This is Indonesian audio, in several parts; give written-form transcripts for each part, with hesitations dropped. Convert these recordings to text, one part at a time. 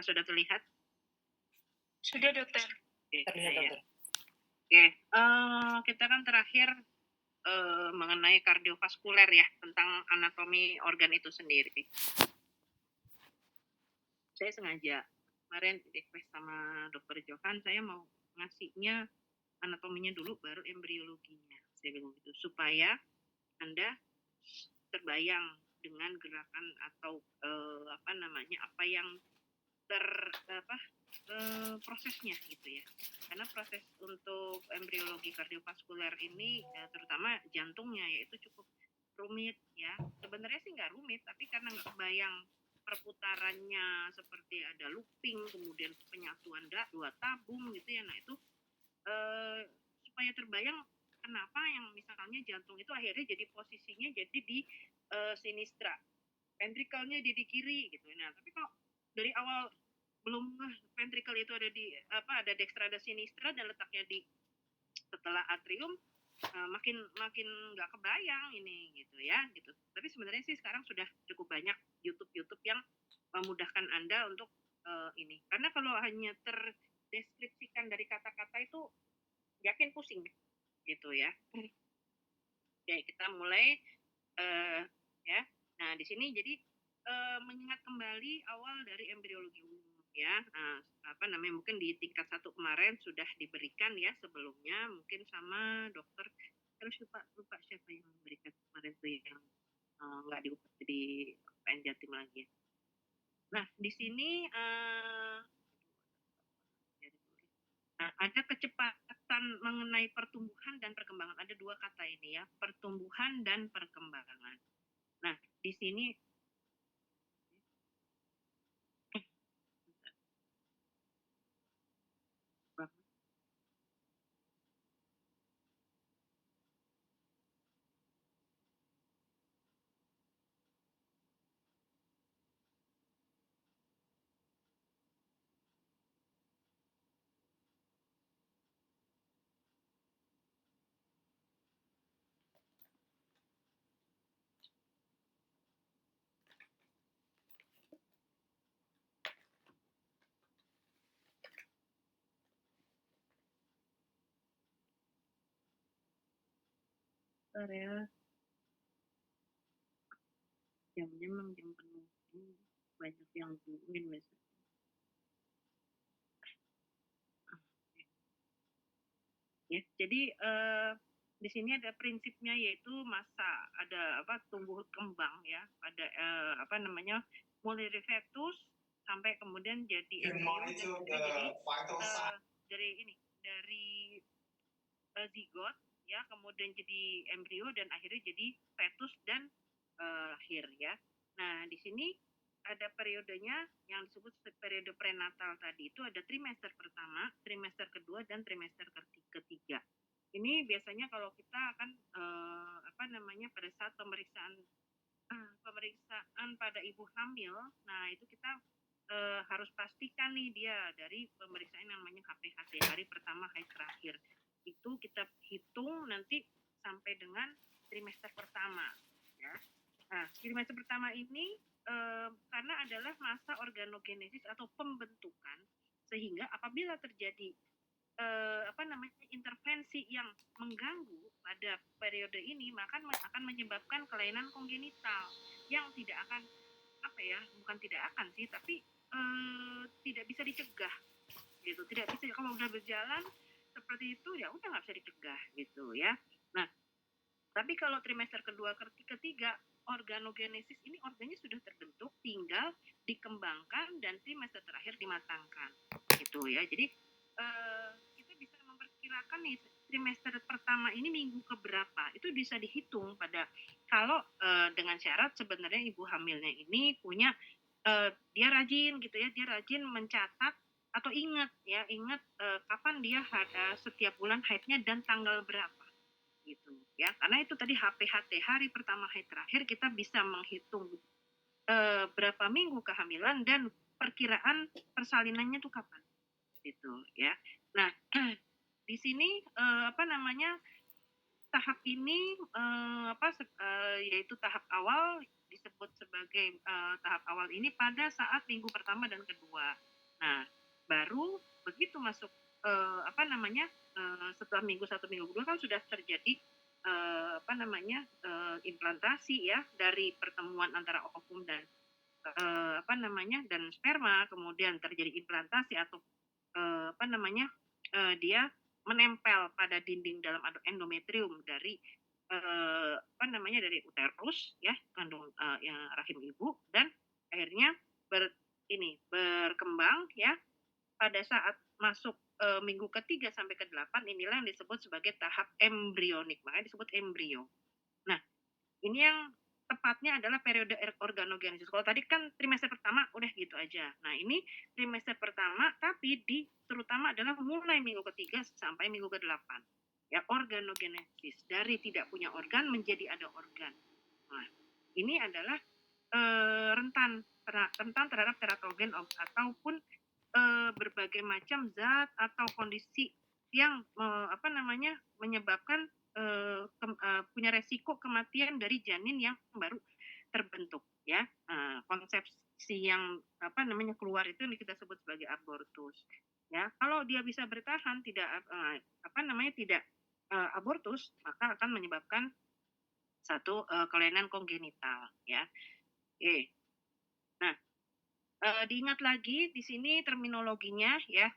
sudah terlihat? Sudah, dokter. Oke, Terlihat, ya. dokter. Oke, kita kan terakhir mengenai kardiovaskuler ya, tentang anatomi organ itu sendiri. Saya sengaja kemarin request sama dokter Johan, saya mau ngasihnya anatominya dulu, baru embriologinya. Saya bilang gitu, supaya Anda terbayang dengan gerakan atau apa yang prosesnya gitu ya. Karena proses untuk embriologi kardiovaskuler ini terutama jantungnya yaitu cukup rumit ya. Sebenarnya sih nggak rumit, tapi karena nggak kebayang perputarannya seperti ada looping, kemudian penyatuan dua tabung gitu ya. Nah itu supaya terbayang kenapa yang misalnya jantung itu akhirnya jadi posisinya jadi di sinistra, ventrikelnya jadi kiri gitu. Nah tapi kalau dari awal belum ventrikel itu ada di ada dextra ada sinistra dan letaknya di setelah atrium, makin nggak kebayang ini gitu ya gitu. Tapi sebenarnya sih sekarang sudah cukup banyak YouTube yang memudahkan Anda untuk ini. Karena kalau hanya terdeskripsikan dari kata-kata itu yakin pusing gitu ya. Oke, kita mulai ya. Nah, di sini jadi mengingat kembali awal dari embriologi umum ya. Nah, mungkin di tingkat 1 kemarin sudah diberikan ya sebelumnya, mungkin sama dokter, terus lupa siapa yang memberikan kemarin tuh yang nggak diubah jadi PN Jatim lagi ya. Nah, di sini ada kecepatan mengenai pertumbuhan dan perkembangan. Ada dua kata ini ya, pertumbuhan dan perkembangan. Nah, di sini ya jamnya memang jam penuh, banyak yang nungguin biasanya. Ya, jadi di sini ada prinsipnya yaitu masa ada tumbuh kembang ya, ada mulai dari fetus sampai kemudian jadi embrio dari zigot ya, kemudian jadi embrio dan akhirnya jadi fetus dan lahir ya. Nah, di sini ada periodenya yang disebut periode prenatal tadi, itu ada trimester pertama, trimester kedua, dan trimester ketiga. Ini biasanya kalau kita akan pada saat pemeriksaan pada ibu hamil, nah itu kita harus pastikan nih dia dari pemeriksaan yang namanya HPHT, hari pertama hari terakhir. Itu kita hitung nanti sampai dengan trimester pertama ya. Nah, trimester pertama ini karena adalah masa organogenesis atau pembentukan, sehingga apabila terjadi intervensi yang mengganggu pada periode ini, maka akan menyebabkan kelainan kongenital yang tidak akan bukan tidak akan sih, tapi tidak bisa dicegah gitu. Tidak bisa, kalau udah berjalan seperti itu ya udah nggak bisa dicegah gitu ya. Nah, tapi kalau trimester kedua ketiga organogenesis ini organnya sudah terbentuk, tinggal dikembangkan dan trimester terakhir dimatangkan gitu ya. Jadi kita bisa memperkirakan nih trimester pertama ini minggu keberapa, itu bisa dihitung pada kalau dengan syarat sebenarnya ibu hamilnya ini punya dia rajin gitu ya, dia rajin mencatat atau ingat kapan dia setiap bulan haidnya dan tanggal berapa gitu ya. Karena itu tadi HPHT, hari pertama haid terakhir, kita bisa menghitung berapa minggu kehamilan dan perkiraan persalinannya itu kapan gitu ya. Nah, di sini tahap ini yaitu tahap awal, disebut sebagai tahap awal ini pada saat minggu pertama dan kedua. Nah, baru begitu masuk setelah minggu 1, minggu 2 kan sudah terjadi implantasi ya dari pertemuan antara ovum dan dan sperma, kemudian terjadi implantasi atau dia menempel pada dinding dalam endometrium dari dari uterus ya, kandung yang rahim ibu, dan akhirnya berkembang ya pada saat masuk minggu ketiga sampai ke-8, inilah yang disebut sebagai tahap embrionik, makanya disebut embrio. Nah, ini yang tepatnya adalah periode organogenesis. Kalau tadi kan trimester pertama udah gitu aja. Nah, ini trimester pertama tapi terutama adalah mulai minggu ketiga sampai minggu ke-8. Ya, organogenesis. Dari tidak punya organ menjadi ada organ. Nah, ini adalah rentan terhadap teratogen ataupun berbagai macam zat atau kondisi yang menyebabkan punya resiko kematian dari janin yang baru terbentuk ya. Konsepsi yang keluar itu yang kita sebut sebagai abortus ya. Kalau dia bisa bertahan tidak tidak abortus, maka akan menyebabkan satu kelainan kongenital ya. Oke. Nah, diingat lagi di sini terminologinya ya,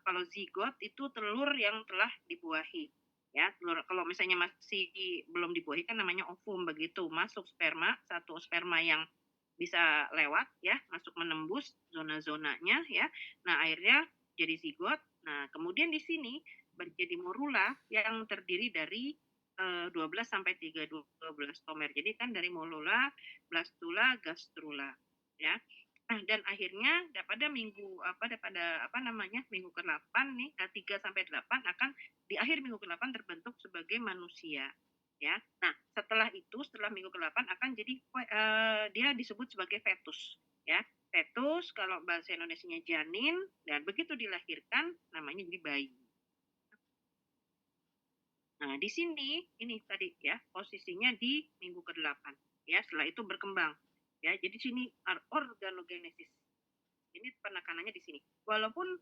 kalau zigot itu telur yang telah dibuahi ya. Telur kalau misalnya masih belum dibuahi kan namanya ovum, begitu masuk satu sperma yang bisa lewat ya, masuk menembus zona-zonanya ya. Nah, akhirnya jadi zigot. Nah, kemudian di sini menjadi morula yang terdiri dari 12 sampai 12 stomer. Jadi kan dari morula, blastula, gastrula ya. Nah, dan akhirnya pada minggu minggu ke-8 nih, 3 sampai 8 akan di akhir minggu ke-8 terbentuk sebagai manusia ya. Nah, setelah minggu ke-8 akan jadi dia disebut sebagai fetus ya. Fetus kalau bahasa Indonesianya janin, dan begitu dilahirkan namanya jadi bayi. Nah, di sini ini tadi ya posisinya di minggu ke-8 ya, setelah itu berkembang. Ya, jadi sini organogenesis. Ini penekanannya di sini. Walaupun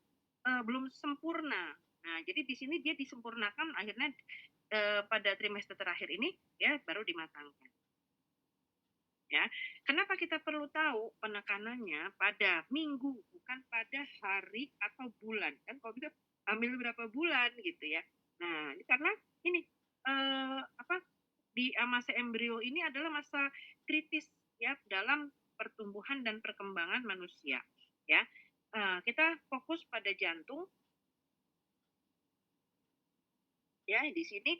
belum sempurna. Nah, jadi di sini dia disempurnakan akhirnya pada trimester terakhir ini ya baru dimatangkan. Ya. Kenapa kita perlu tahu penekanannya pada minggu bukan pada hari atau bulan? Kan kalau bisa ambil berapa bulan gitu ya. Nah, karena ini di masa embrio ini adalah masa kritis ya dalam pertumbuhan dan perkembangan manusia ya. Kita fokus pada jantung ya di sini.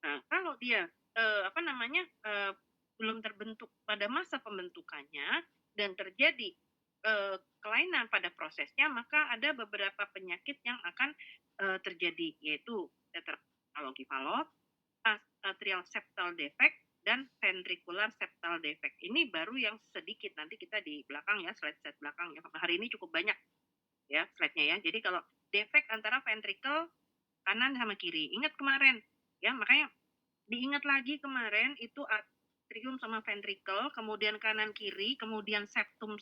Nah, kalau dia belum terbentuk pada masa pembentukannya dan terjadi kelainan pada prosesnya, maka ada beberapa penyakit yang akan terjadi, yaitu tetralogy Fallot, atrial septal defect, dan ventricular septal defect. Ini baru yang sedikit, nanti kita di belakang ya, slide belakang ya. Hari ini cukup banyak ya slide-nya ya. Jadi kalau defect antara ventricle kanan sama kiri. Ingat kemarin ya, makanya diingat lagi kemarin itu atrium sama ventricle, kemudian kanan kiri, kemudian septum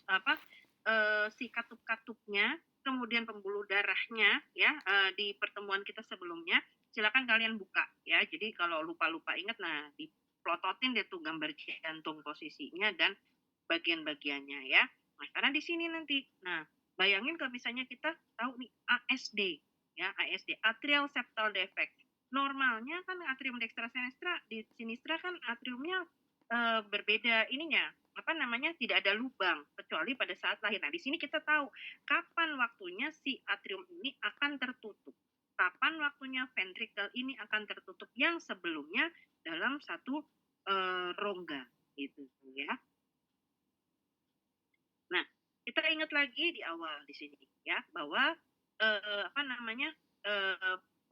si katup-katupnya, kemudian pembuluh darahnya ya di pertemuan kita sebelumnya. Silakan kalian buka ya. Jadi kalau lupa-lupa ingat, nah diplototin deh tuh gambar jantung posisinya dan bagian-bagiannya ya. Nah, karena di sini nanti, nah bayangin kalau misalnya kita tahu nih ASD ya, ASD atrial septal defect. Normalnya kan atrium dextra sinistra kan atriumnya berbeda ininya, tidak ada lubang kecuali pada saat lahir. Nah, di sini kita tahu kapan waktunya si atrium ini akan tertutup. Kapan waktunya ventricle ini akan tertutup yang sebelumnya dalam satu rongga gitu ya. Nah, kita ingat lagi di awal di sini ya bahwa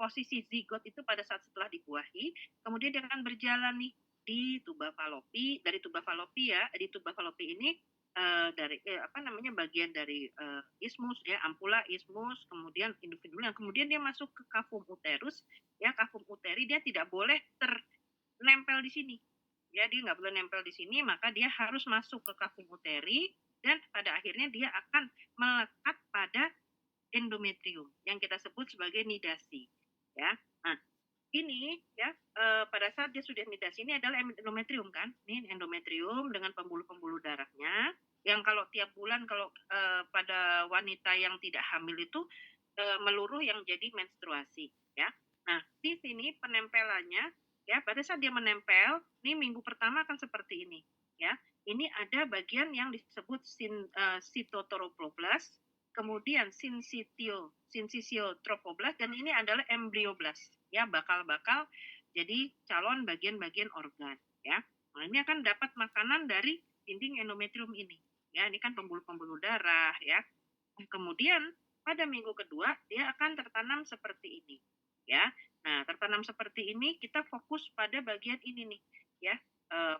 posisi zigot itu pada saat setelah dibuahi, kemudian dia akan berjalan nih di tuba falopi. Dari tuba falopi ya, di tuba falopi ini bagian dari ismus ya, ampula, ismus, kemudian individual, yang kemudian dia masuk ke cavum uterus ya. Cavum uteri dia tidak boleh nempel di sini ya, dia nggak boleh nempel di sini, maka dia harus masuk ke cavum uteri dan pada akhirnya dia akan melekat pada endometrium yang kita sebut sebagai nidasi, ya. Nah, ini ya pada saat dia sudah nidasi ini adalah endometrium kan, ini endometrium dengan pembuluh-pembuluh darahnya yang kalau tiap bulan kalau pada wanita yang tidak hamil itu meluruh yang jadi menstruasi, ya. Nah, di sini penempelannya ya pada saat dia menempel, ini minggu pertama akan seperti ini, ya. Ini ada bagian yang disebut sitotoroploblas, kemudian sinsisiotropoblas, dan ini adalah embrioblas, ya, bakal-bakal jadi calon bagian-bagian organ, ya. Nah, ini akan dapat makanan dari dinding endometrium ini, ya. Ini kan pembuluh-pembuluh darah, ya. Kemudian pada minggu kedua dia akan tertanam seperti ini, ya. Nah, tertanam seperti ini kita fokus pada bagian ini nih, ya,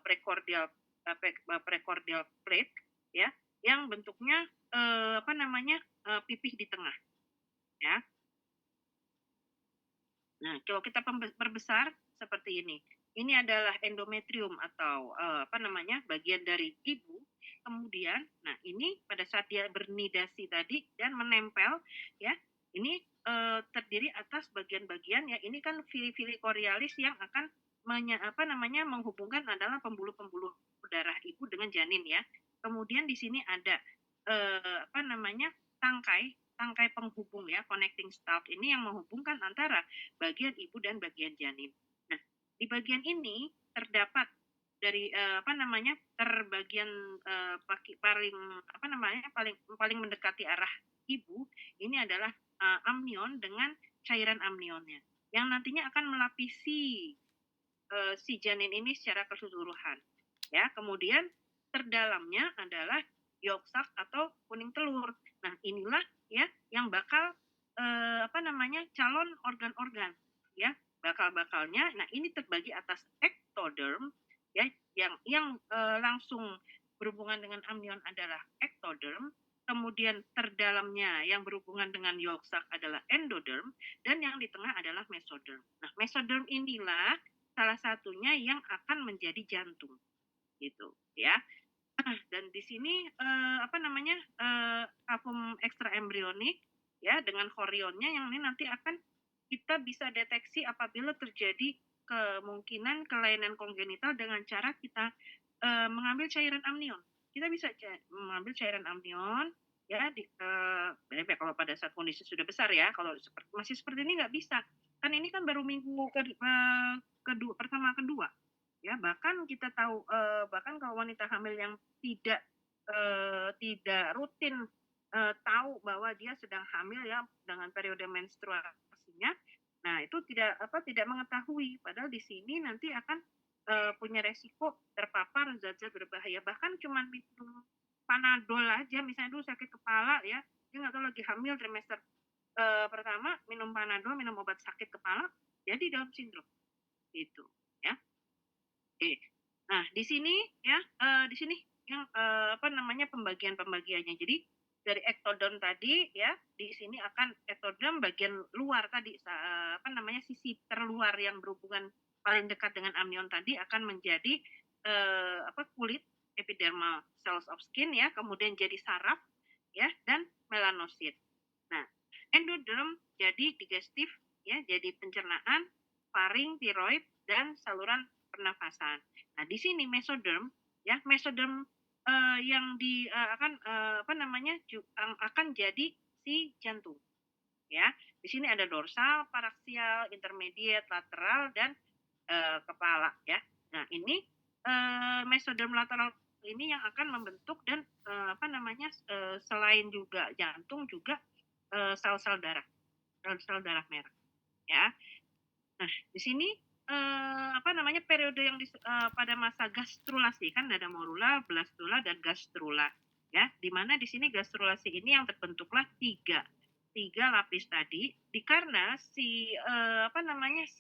precordial plate, ya, yang bentuknya pipih di tengah, ya. Nah, kalau kita perbesar seperti ini. Ini adalah endometrium atau bagian dari ibu. Kemudian, nah ini pada saat dia bernidasi tadi dan menempel, ya, ini terdiri atas bagian-bagian ya. Ini kan fili-fili chorioalis yang akan menghubungkan adalah pembuluh-pembuluh darah ibu dengan janin ya. Kemudian di sini ada tangkai tangkai penghubung ya, connecting stalk ini yang menghubungkan antara bagian ibu dan bagian janin. Nah, di bagian ini terdapat dari terbagian paling mendekati arah ibu ini adalah amnion dengan cairan amnionnya yang nantinya akan melapisi si janin ini secara keseluruhan. Ya, kemudian terdalamnya adalah yolk sac atau kuning telur. Nah, inilah ya yang bakal calon organ-organ ya, bakal-bakalnya. Nah, ini terbagi atas ectoderm ya yang langsung berhubungan dengan amnion adalah ectoderm, kemudian terdalamnya yang berhubungan dengan yolk sac adalah endoderm, dan yang di tengah adalah mesoderm. Nah, mesoderm inilah salah satunya yang akan menjadi jantung gitu ya. Dan di sini kavum ekstraembrionik ya dengan chorionnya yang ini nanti akan kita bisa deteksi apabila terjadi kemungkinan kelainan kongenital dengan cara kita mengambil cairan amnion. Kita bisa mengambil cairan amnion ya kalau pada saat kondisi sudah besar ya. Kalau masih seperti ini nggak bisa. Kan ini kan baru minggu pertama kedua. Ya, bahkan kita tahu bahkan kalau wanita hamil yang tidak rutin tahu bahwa dia sedang hamil ya dengan periode menstruasinya, nah itu tidak mengetahui, padahal di sini nanti akan punya resiko terpapar zat-zat berbahaya. Bahkan cuma minum Panadol aja, misalnya dulu sakit kepala ya, dia nggak tahu lagi hamil trimester pertama, minum Panadol, minum obat sakit kepala, jadi Down syndrome gitu ya. Oke. Nah, di sini ya, di sini yang pembagiannya. Jadi dari ectoderm tadi ya, di sini akan ectoderm bagian luar tadi sisi terluar yang berhubungan paling dekat dengan amnion tadi akan menjadi kulit, epidermal cells of skin ya, kemudian jadi saraf ya, dan melanosit. Nah, endoderm jadi digestif ya, jadi pencernaan, faring, tiroid, dan saluran pernafasan. Nah, di sini mesoderm ya, mesoderm yang akan jadi si jantung. Ya, di sini ada dorsal, paraksial, intermediate, lateral, dan kepala ya. Nah, ini mesoderm lateral ini yang akan membentuk dan selain juga jantung juga sel-sel darah merah ya. Nah, di sini periode yang pada masa gastrulasi kan ada morula, blastula, dan gastrula ya, di mana di sini gastrulasi ini yang terbentuklah tiga lapis tadi, karena si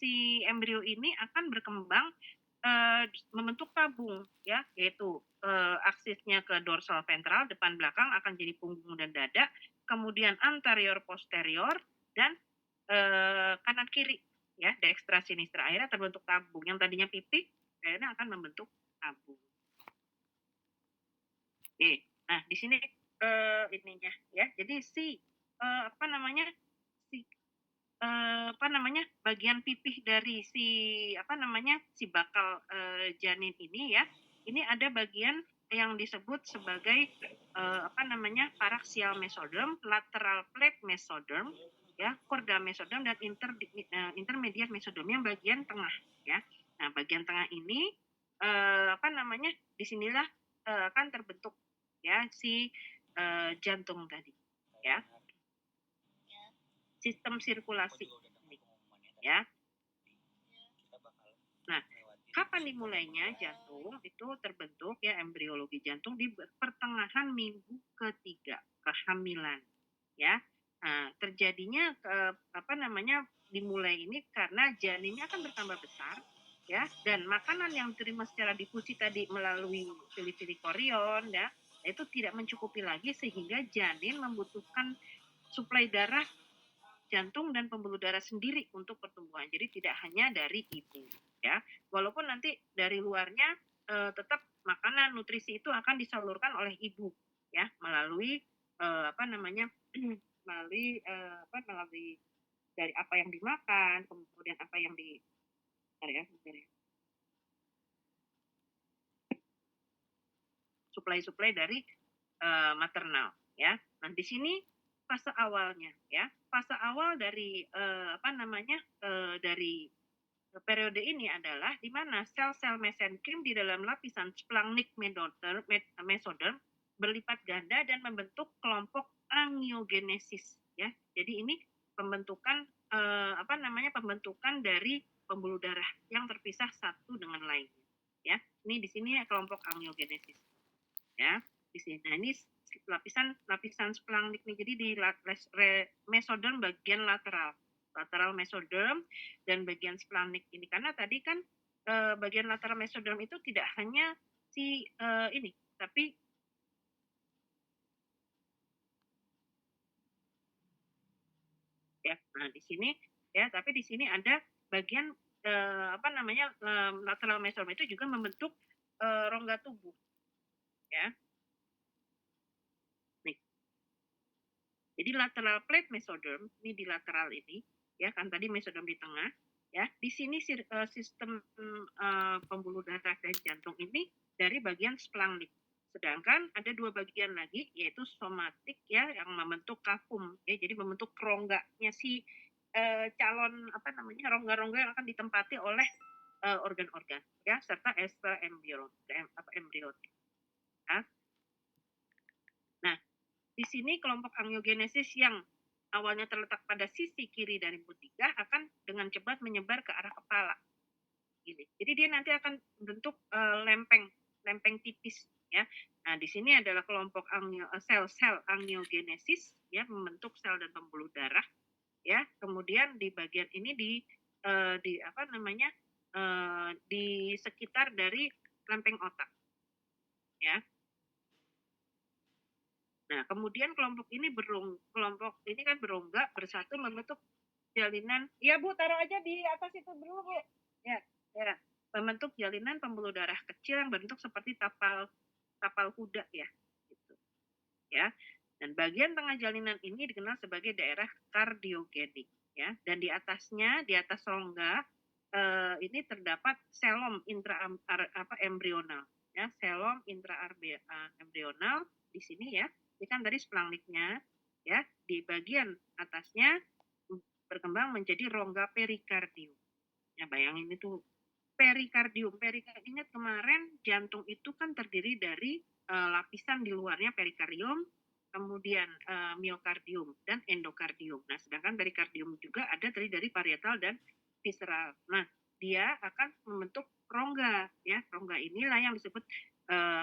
si embrio ini akan berkembang membentuk tabung ya, yaitu aksisnya ke dorsal ventral depan belakang akan jadi punggung dan dada, kemudian anterior posterior, dan kanan kiri ya, dextra sinistra, akhirnya terbentuk tabung yang tadinya pipih akhirnya akan membentuk tabung. Oke, nah di sini ininya ya, jadi si apa namanya, si apa namanya, bagian pipih dari si, apa namanya, si bakal, janin ini ya, ini ada bagian yang disebut sebagai, apa namanya, paraxial mesoderm, lateral plate mesoderm, ya, chorda mesoderm, dan intermediate mesoderm yang bagian tengah, ya. Nah, bagian tengah ini, apa namanya, disinilah akan terbentuk ya si, jantung tadi, ya. Sistem sirkulasi ini, ya. Nah, kapan dimulainya jantung itu terbentuk ya, embriologi jantung di pertengahan minggu ketiga kehamilan, ya. Nah, terjadinya apa namanya, dimulai ini karena janinnya akan bertambah besar, ya, dan makanan yang diterima secara difusi tadi melalui pili-pili korion ya, itu tidak mencukupi lagi sehingga janin membutuhkan suplai darah jantung dan pembuluh darah sendiri untuk pertumbuhan. Jadi tidak hanya dari ibu, ya. Walaupun nanti dari luarnya tetap makanan nutrisi itu akan disalurkan oleh ibu, ya, melalui apa namanya, melalui melalui dari apa yang dimakan, kemudian apa yang di suplai-suplai dari maternal, ya. Nah, di sini fase awalnya, ya. Fase awal dari apa namanya, dari periode ini adalah di mana sel-sel mesenkrim di dalam lapisan splanchnic mesoderm berlipat ganda dan membentuk kelompok angiogenesis, ya. Jadi ini pembentukan apa namanya, pembentukan dari pembuluh darah yang terpisah satu dengan lainnya, ya. Ini di sini kelompok angiogenesis, ya. Di sini. Nah, ini lapisan lapisan splanchnic nih. Jadi di mesoderm bagian lateral mesoderm dan bagian splanchnic ini, karena tadi kan bagian lateral mesoderm itu tidak hanya si ini, tapi ya, nah di sini ya, tapi di sini ada bagian apa namanya, lateral mesoderm itu juga membentuk rongga tubuh, ya. Nih. Jadi lateral plate mesoderm ini di lateral ini, ya kan tadi mesoderm di tengah, ya. Di sini sistem pembuluh darah dan jantung ini dari bagian splanchnic. Sedangkan ada dua bagian lagi, yaitu somatik ya, yang membentuk kafum, ya. Jadi membentuk rongganya si calon apa namanya, rongga-rongga yang akan ditempati oleh organ-organ, ya, serta ester embrio, embrionik. Ya. Nah, di sini kelompok angiogenesis yang awalnya terletak pada sisi kiri dari putiga akan dengan cepat menyebar ke arah kepala. Gini. Jadi dia nanti akan membentuk lempeng tipis, ya. Nah, di sini adalah kelompok sel-sel angiogenesis, ya, membentuk sel dan pembuluh darah, ya. Kemudian di bagian ini di apa namanya, di sekitar dari lempeng otak, ya. Nah, kemudian kelompok ini kan berongga bersatu membentuk jalinan. Iya, Bu, taruh aja di atas itu dulu, Bu. Ya, ya. Membentuk jalinan pembuluh darah kecil yang bentuk seperti tapal kuda ya, gitu. Ya. Dan bagian tengah jalinan ini dikenal sebagai daerah kardiogenik, ya. Dan di atasnya, di atas rongga ini terdapat selom embrional, ya. Selom embrional di sini ya. Ini kan tadi splanchnicnya, ya. Di bagian atasnya berkembang menjadi rongga perikardium. Ya, bayangin itu perikardium. Ingat kemarin jantung itu kan terdiri dari lapisan di luarnya perikardium, kemudian miokardium dan endokardium. Nah, sedangkan perikardium juga ada dari parietal dan visceral. Nah, dia akan membentuk rongga, ya. Rongga inilah yang disebut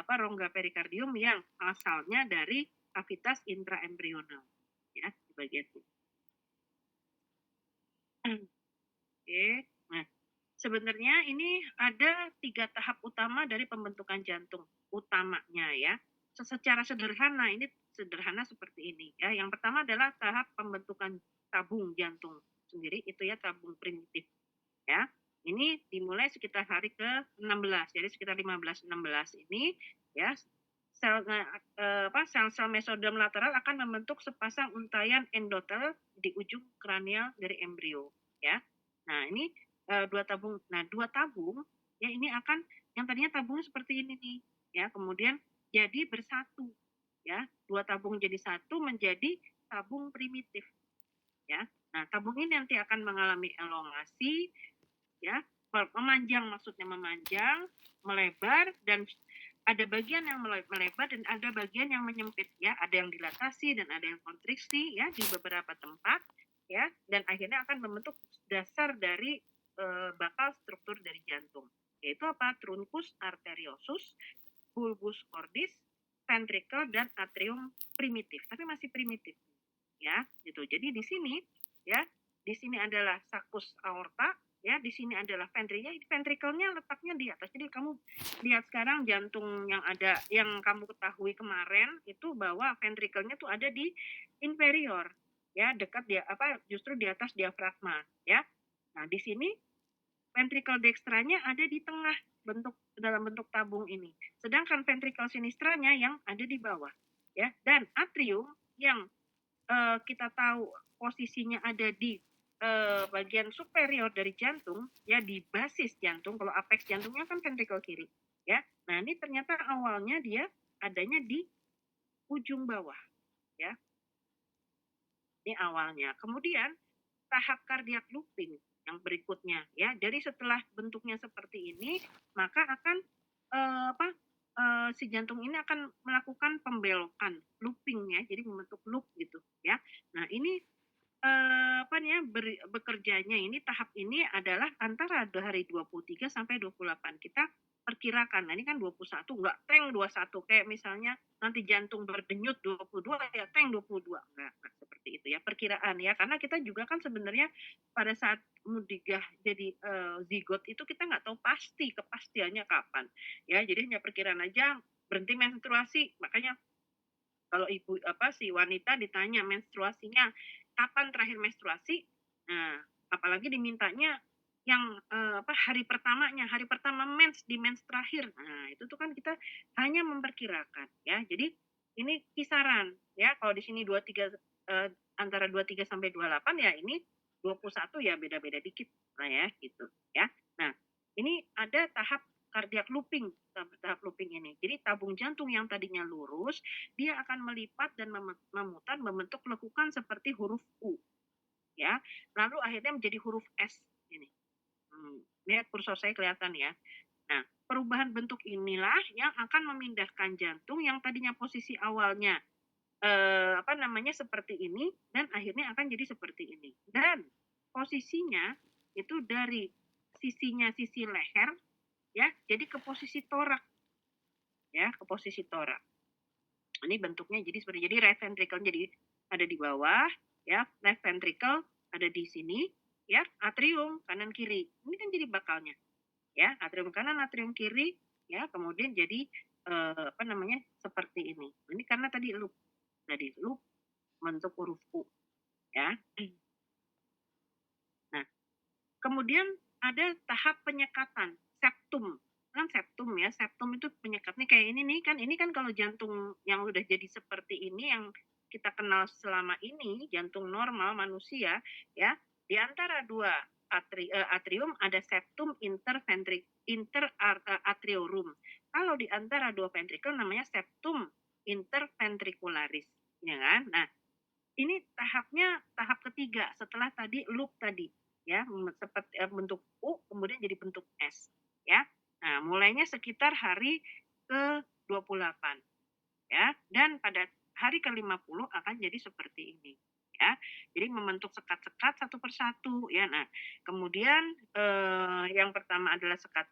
rongga perikardium yang asalnya dari kavitas intraembrional, ya, di bagian ini. Oke. Nah, sebenarnya ini ada 3 tahap utama dari pembentukan jantung utamanya, ya. Secara sederhana, ini sederhana seperti ini, ya. Yang pertama adalah tahap pembentukan tabung jantung sendiri, itu ya, tabung primitif, ya. Ini dimulai sekitar hari ke-16, jadi sekitar 15-16 ini, ya, sel-sel mesodom lateral akan membentuk sepasang untayan endotel di ujung kranial dari embrio, ya. Nah, ini dua tabung. Nah, dua tabung ya ini akan yang tadinya tabungnya seperti ini nih, ya. Kemudian jadi bersatu, ya. Dua tabung jadi satu menjadi tabung primitif, ya. Nah, tabung ini nanti akan mengalami elongasi, ya, memanjang, maksudnya memanjang, melebar, dan ada bagian yang melebar dan ada bagian yang menyempit, ya. Ada yang dilatasi dan ada yang kontriksi, ya, di beberapa tempat, ya, dan akhirnya akan membentuk dasar dari bakal struktur dari jantung, yaitu apa? Truncus arteriosus, bulbus cordis, ventricle, dan atrium primitif, tapi masih primitif, ya, gitu. Jadi di sini, ya, di sini adalah saccus aorta, ya, di sini adalah ventricle-nya letaknya di atas. Jadi kamu lihat sekarang jantung yang ada, yang kamu ketahui kemarin itu bahwa ventricle-nya tuh ada di inferior, ya, dekat dia justru di atas diafragma, ya. Nah, di sini ventricle dextranya ada di tengah dalam bentuk tabung ini. Sedangkan ventricle sinistranya yang ada di bawah, ya. Dan atrium yang kita tahu posisinya ada di bagian superior dari jantung, ya, di basis jantung. Kalau apex jantungnya kan ventricle kiri, ya. Nah, ini ternyata awalnya dia adanya di ujung bawah, ya. Ini awalnya. Kemudian tahap cardiac looping yang berikutnya, ya. Jadi setelah bentuknya seperti ini, maka akan si jantung ini akan melakukan pembelokan, looping, ya. Jadi membentuk loop gitu, ya. Nah, ini bekerjanya ini, tahap ini adalah antara hari 23 sampai 28. Kita perkirakan, nah ini kan 21, nggak tank 21, kayak misalnya nanti jantung berdenyut 22, ya tank 22. Nggak seperti itu, ya, perkiraan, ya. Karena kita juga kan sebenarnya pada saat mudigah jadi zigot itu kita nggak tahu pasti kepastiannya kapan, ya. Jadi hanya perkiraan aja, berhenti menstruasi, makanya kalau si wanita ditanya menstruasinya kapan terakhir menstruasi, nah apalagi dimintanya yang hari pertama mens di mens terakhir. Nah, itu tuh kan kita hanya memperkirakan, ya. Jadi ini kisaran, ya. Kalau di sini 23 antara 23 sampai 28, ya ini 21, ya beda-beda dikit lah, ya, gitu, ya. Nah, ini ada tahap cardiac looping, tahap looping ini. Jadi tabung jantung yang tadinya lurus, dia akan melipat dan memutar membentuk lekukan seperti huruf U, ya. Lalu akhirnya menjadi huruf S ini. Ini kursor saya kelihatan, ya. Nah, perubahan bentuk inilah yang akan memindahkan jantung yang tadinya posisi awalnya seperti ini dan akhirnya akan jadi seperti ini. Dan posisinya itu dari sisi leher, ya, jadi ke posisi torak, ya, ke posisi torak. Ini bentuknya jadi right ventricle jadi ada di bawah, ya, left ventricle ada di sini, ya, atrium kanan kiri. Ini kan jadi bakalnya, ya, atrium kanan, atrium kiri, ya, kemudian jadi seperti ini. Ini karena tadi loop bentuk huruf U, ya. Nah, kemudian ada tahap penyekatan, septum. Kan septum, ya, septum itu penyekatnya kayak ini kan kalau jantung yang udah jadi seperti ini yang kita kenal selama ini, jantung normal manusia, ya, di antara dua atrium ada septum interatriorum. Kalau di antara dua ventricle namanya septum interventricularis, ya kan? Nah, ini tahap ketiga setelah tadi loop tadi, ya, seperti bentuk U kemudian jadi bentuk S, ya. Nah, mulainya sekitar hari ke-28, ya, dan pada hari ke-50 akan jadi seperti ini, ya. Jadi membentuk sekat-sekat satu persatu, ya. Nah, kemudian yang pertama adalah sekat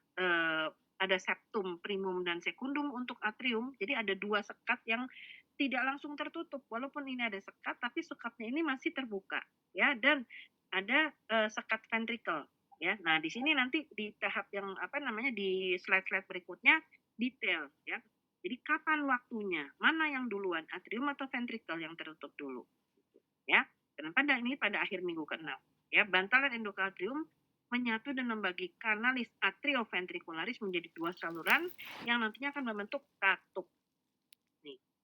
ada septum primum dan secundum untuk atrium. Jadi ada dua sekat yang tidak langsung tertutup, walaupun ini ada sekat, tapi sekatnya ini masih terbuka, ya, dan ada sekat ventricle, ya. Nah, di sini nanti di tahap yang di slide-slide berikutnya detail, ya. Jadi kapan waktunya, mana yang duluan, atrium atau ventricle yang tertutup dulu, ya. Dan pada akhir minggu ke-6, ya, bantalan endokardium menyatu dan membagi kanalis atrioventricularis menjadi dua saluran yang nantinya akan membentuk katup.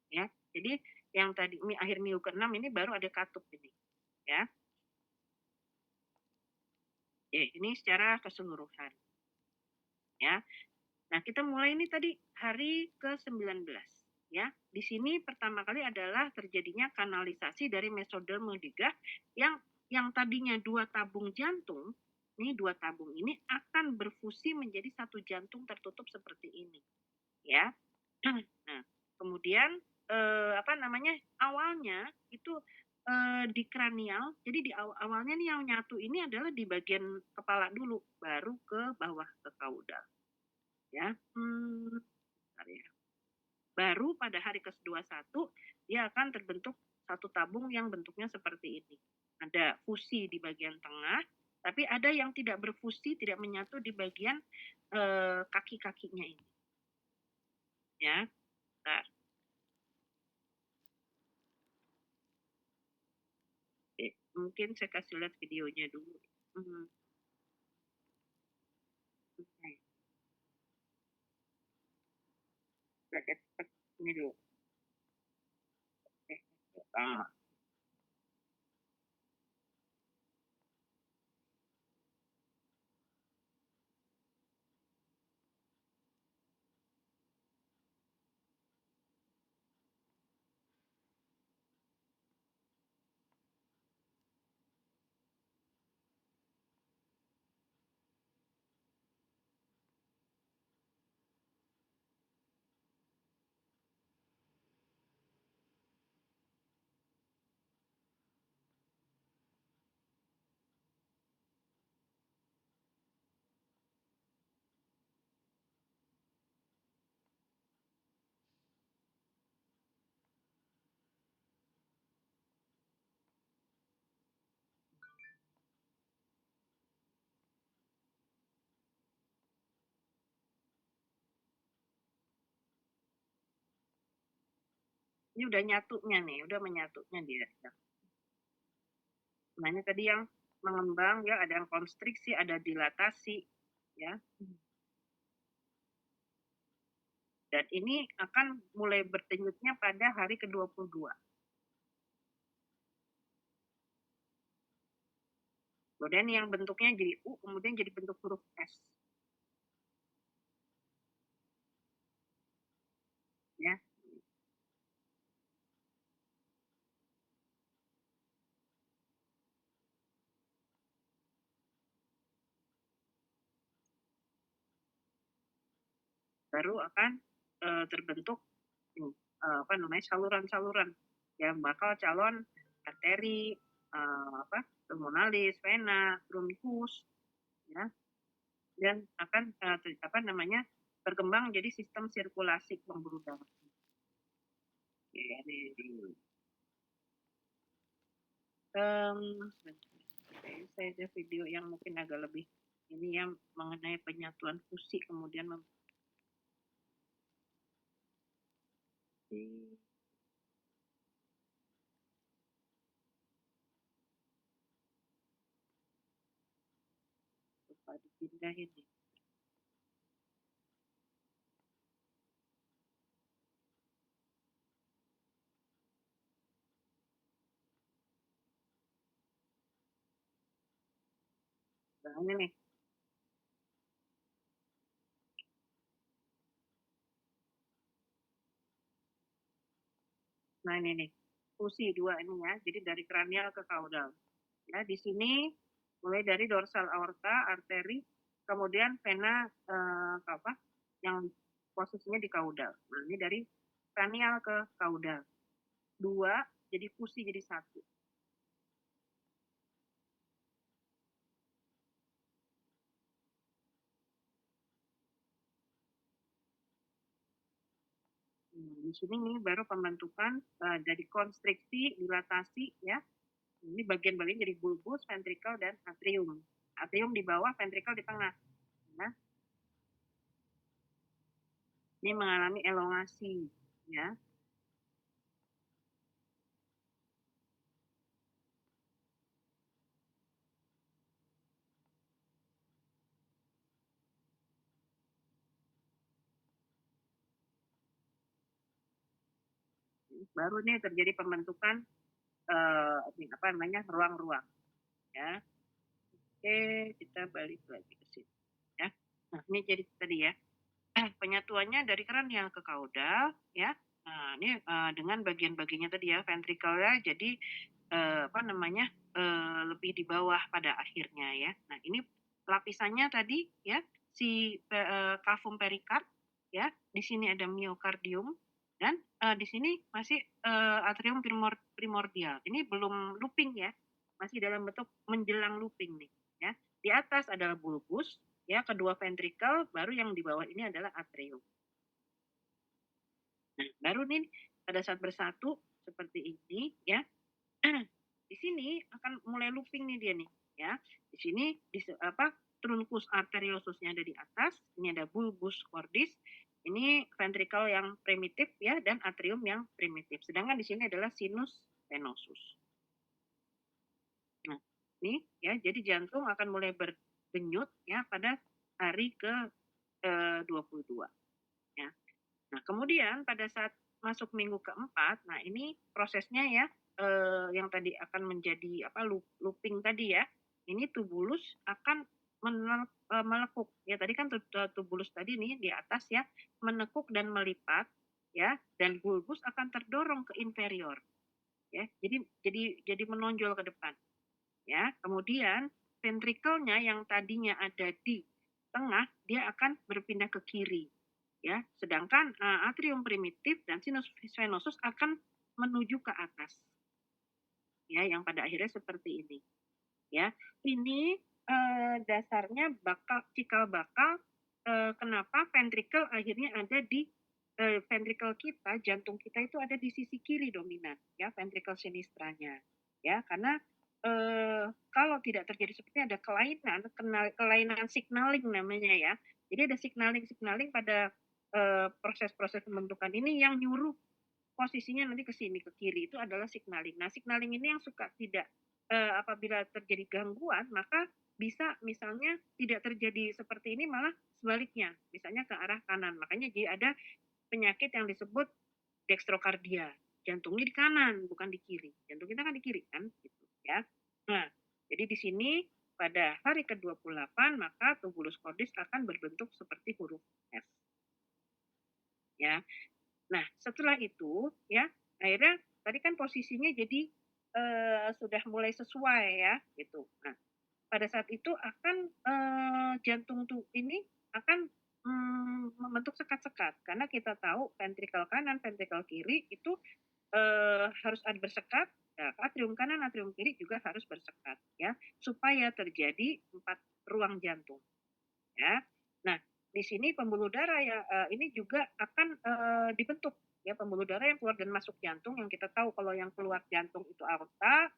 ya. Jadi yang tadi akhir minggu ke-6 ini baru ada katup ini, ya. Ya, ini secara keseluruhan, ya. Nah, kita mulai ini tadi hari ke-19, ya. Di sini pertama kali adalah terjadinya kanalisasi dari mesoderm diga yang tadinya 2 tabung jantung, ini 2 tabung ini akan berfusi menjadi 1 jantung tertutup seperti ini, ya. Nah, kemudian awalnya itu di kranial, jadi awalnya nih yang nyatu ini adalah di bagian kepala dulu, baru ke bawah ke kaudal, ya. Bentar ya. Baru pada hari ke-21 dia akan terbentuk satu tabung yang bentuknya seperti ini. Ada fusi di bagian tengah, tapi ada yang tidak berfusi, tidak menyatu di bagian kaki-kakinya ini. Ya, bentar. Mungkin saya kasih lihat videonya dulu. Oke. Ini dulu. Oke. Pertama. Ini udah nyatunya nih, udah menyatunya dia. Namanya tadi yang mengembang, ya ada yang konstriksi, ada dilatasi, ya. Dan ini akan mulai berdenyutnya pada hari ke-22. Kemudian yang bentuknya jadi U, kemudian jadi bentuk huruf S. Ya. Baru akan terbentuk saluran-saluran yang bakal calon arteri, pulmonalis, vena, truncus, ya, dan akan berkembang jadi sistem sirkulasi pembuluh darah. Saya ada video yang mungkin agak lebih ini yang mengenai penyatuan fusi kemudian lupa dipindahin nih. Nah, ini nih. Nah, ini nih. Fusi 2 ini ya. Jadi dari kranial ke kaudal. Ya, di sini mulai dari dorsal aorta, arteri, kemudian vena yang posisinya di kaudal. Nah, ini dari kranial ke kaudal. 2 jadi fusi jadi 1. Di sini nih baru pembentukan dari konstriksi, dilatasi, ya. Ini bagian-bagian jadi bulbus, ventricle, dan atrium. Atrium di bawah, ventricle di tengah. Ya. Ini mengalami elongasi, ya. baru nih terjadi pembentukan apa namanya ruang-ruang ya. Oke, kita balik lagi ke sini ya. Nah, ini jadi tadi ya. Penyatuannya dari kranial ke kaudal ya. Nah, ini dengan bagian-bagiannya tadi ya, ventrikelnya jadi apa namanya? Lebih di bawah pada akhirnya ya. Nah, ini lapisannya tadi ya, si cavum perikard ya. Di sini ada miokardium dan di sini masih atrium primordial. Ini belum looping ya. Masih dalam bentuk menjelang looping nih ya. Di atas adalah bulbus ya, kedua ventrikel, baru yang di bawah ini adalah atrium. Nah, baru nih pada saat bersatu seperti ini ya. Di sini akan mulai looping nih dia nih ya. Di sini apa truncus arteriosusnya ada di atas, ini ada bulbus cordis, ini ventrikel yang primitif ya dan atrium yang primitif. Sedangkan di sini adalah sinus venosus. Nah, ini ya, jadi jantung akan mulai berdenyut ya pada hari ke 22 ya. Nah, kemudian pada saat masuk minggu keempat, nah ini prosesnya ya yang tadi akan menjadi apa looping tadi ya. Ini tubulus akan melekuk ya, tadi kan tubulus tadi nih di atas ya, menekuk dan melipat ya, dan bulbus akan terdorong ke inferior ya. Jadi menonjol ke depan ya. Kemudian ventrikelnya yang tadinya ada di tengah, dia akan berpindah ke kiri ya. Sedangkan atrium primitif dan sinus venosus akan menuju ke atas ya, yang pada akhirnya seperti ini ya. Ini dasarnya cikal bakal kenapa ventrikel akhirnya ada di ventrikel kita, jantung kita itu ada di sisi kiri dominan ya, ventrikel sinistranya ya, karena kalau tidak terjadi seperti ada kelainan signaling namanya ya. Jadi ada signaling pada proses-proses pembentukan ini yang nyuruh posisinya nanti ke sini ke kiri, itu adalah signaling. Nah, signaling ini yang suka tidak apabila terjadi gangguan, maka bisa misalnya tidak terjadi seperti ini, malah sebaliknya, misalnya ke arah kanan. Makanya jadi ada penyakit yang disebut dextrokardia. Jantungnya di kanan, bukan di kiri. Jantung kita kan di kiri kan, gitu ya. Nah, jadi di sini pada hari ke-28 maka tubulus cordis akan berbentuk seperti huruf S. Ya. Nah, setelah itu ya, akhirnya tadi kan posisinya jadi sudah mulai sesuai ya, gitu. Nah, pada saat itu akan jantung tuh ini akan membentuk sekat-sekat karena kita tahu ventrikel kanan, ventrikel kiri itu harus ada bersekat, ya, atrium kanan, atrium kiri juga harus bersekat ya, supaya terjadi 4 ruang jantung ya. Nah, di sini pembuluh darah ya ini juga akan dibentuk ya, pembuluh darah yang keluar dan masuk jantung, yang kita tahu kalau yang keluar jantung itu aorta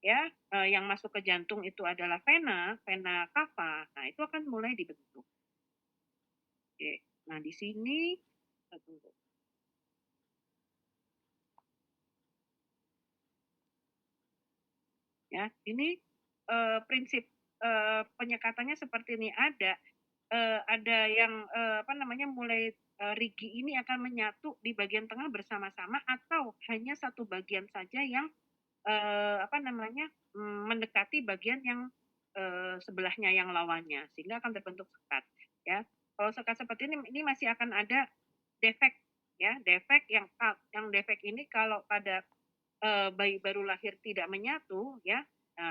ya, yang masuk ke jantung itu adalah vena cava. Nah, itu akan mulai dibentuk. Oke. Nah, di sini tunggu. Ya, ini prinsip penyekatannya seperti ini, ada yang apa namanya mulai rigi ini akan menyatu di bagian tengah bersama-sama, atau hanya satu bagian saja yang apa namanya mendekati bagian yang sebelahnya yang lawannya, sehingga akan terbentuk sekat ya. Kalau sekat seperti ini masih akan ada defek ya, defek yang defek ini kalau pada bayi baru lahir tidak menyatu ya,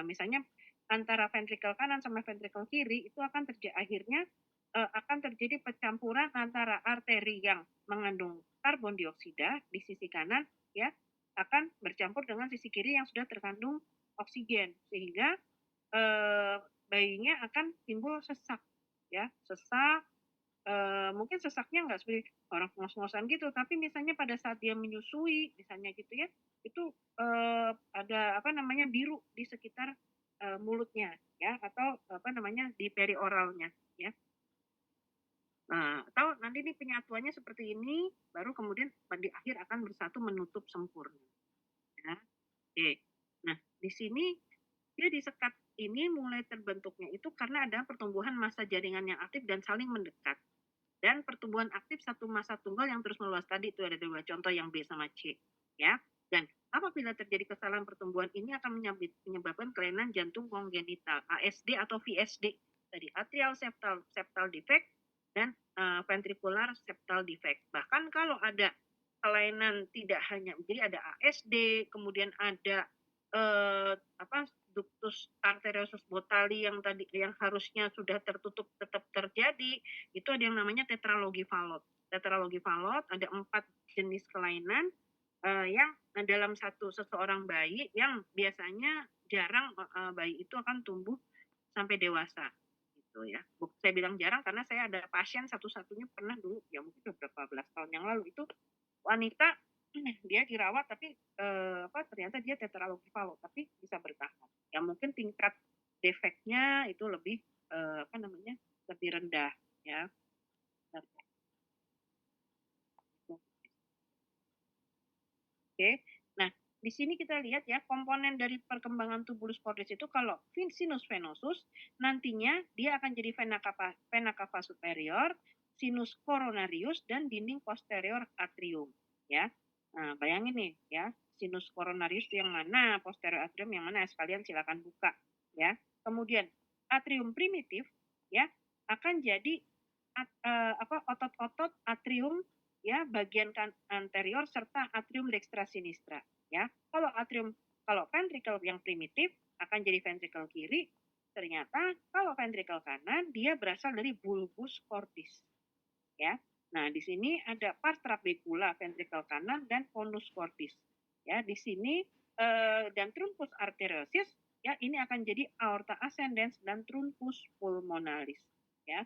misalnya antara ventrikel kanan sama ventrikel kiri itu akan akhirnya akan terjadi percampuran antara arteri yang mengandung karbon dioksida di sisi kanan ya, akan bercampur dengan sisi kiri yang sudah terkandung oksigen, sehingga bayinya akan timbul sesak ya, sesak. Mungkin sesaknya nggak seperti orang ngos-ngosan gitu, tapi misalnya pada saat dia menyusui, misalnya gitu ya, itu ada apa namanya biru di sekitar mulutnya ya, atau apa namanya di perioralnya ya. Nah, atau nanti nih penyatuannya seperti ini, baru kemudian di akhir akan bersatu menutup sempurna. Ya. Oke. Nah, di sini dia disekat ini mulai terbentuknya itu karena ada pertumbuhan massa jaringan yang aktif dan saling mendekat. Dan pertumbuhan aktif satu massa tunggal yang terus meluas, tadi itu ada dua contoh yang B sama C ya. Dan apabila terjadi kesalahan pertumbuhan ini akan menyebabkan kelainan jantung kongenital, ASD atau VSD tadi, atrial septal septal defect dan ventricular septal defect. Bahkan kalau ada kelainan tidak hanya jadi ada ASD, kemudian ada apa ductus arteriosus botali yang tadi yang harusnya sudah tertutup tetap terjadi, itu ada yang namanya tetralogi Fallot. Tetralogi Fallot ada 4 jenis kelainan yang dalam seseorang bayi yang biasanya jarang bayi itu akan tumbuh sampai dewasa gitu ya. Saya bilang jarang karena saya ada pasien satu-satunya pernah dulu ya mungkin beberapa belas tahun yang lalu itu wanita dia dirawat tapi ternyata dia tetralogi Fallot tapi bisa bertahan. Ya mungkin tingkat defeknya itu lebih lebih rendah ya. Oke. Nah, di sini kita lihat ya komponen dari perkembangan tubulus cordis itu kalau sinus venosus nantinya dia akan jadi vena cava superior, sinus coronarius dan dinding posterior atrium ya. Nah, bayangin nih ya, sinus coronarius itu yang mana, posterior atrium yang mana, sekalian silakan buka ya. Kemudian atrium primitif ya akan jadi otot-otot atrium ya bagian anterior serta atrium dextra sinistra ya. Kalau ventricle yang primitif akan jadi ventricle kiri, ternyata kalau ventricle kanan dia berasal dari bulbus cordis ya. Nah, di sini ada pars trabecula ventricle kanan dan conus cordis ya. Di sini dan truncus arteriosus ya ini akan jadi aorta ascendens dan truncus pulmonalis ya.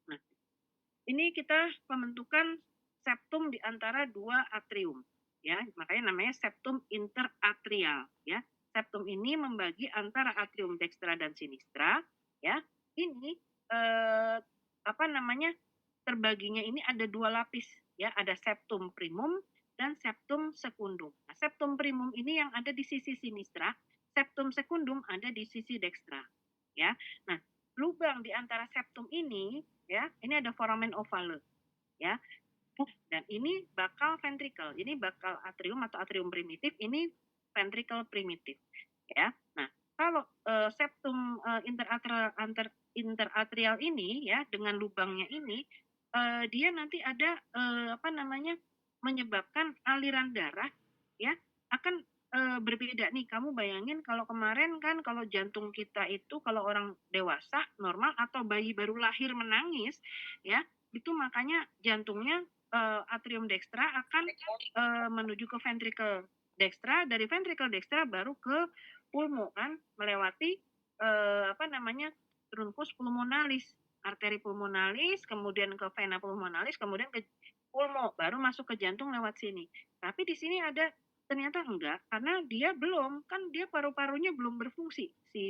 Nah, ini kita pembentukan septum di antara dua atrium ya, makanya namanya septum interatrial ya. Septum ini membagi antara atrium dextra dan sinistra ya. Ini terbaginya ini ada dua lapis ya, ada septum primum dan septum secundum. Nah, septum primum ini yang ada di sisi sinistra, septum secundum ada di sisi dextra ya. Nah, lubang di antara septum ini ya, ini ada foramen ovale ya. Dan ini bakal ventricle. Ini bakal atrium atau atrium primitif, ini ventricle primitif ya. Nah, kalau septum interatrial ini ya dengan lubangnya ini dia nanti ada menyebabkan aliran darah ya akan berbeda nih. Kamu bayangin kalau kemarin kan kalau jantung kita itu kalau orang dewasa normal atau bayi baru lahir menangis ya itu makanya jantungnya atrium dextra akan menuju ke ventricle dextra, dari ventricle dextra baru ke pulmo kan melewati truncus pulmonalis, arteri pulmonalis, kemudian ke vena pulmonalis, kemudian ke pulmo, baru masuk ke jantung lewat sini. Tapi di sini ada ternyata enggak, karena dia belum, kan dia paru-parunya belum berfungsi si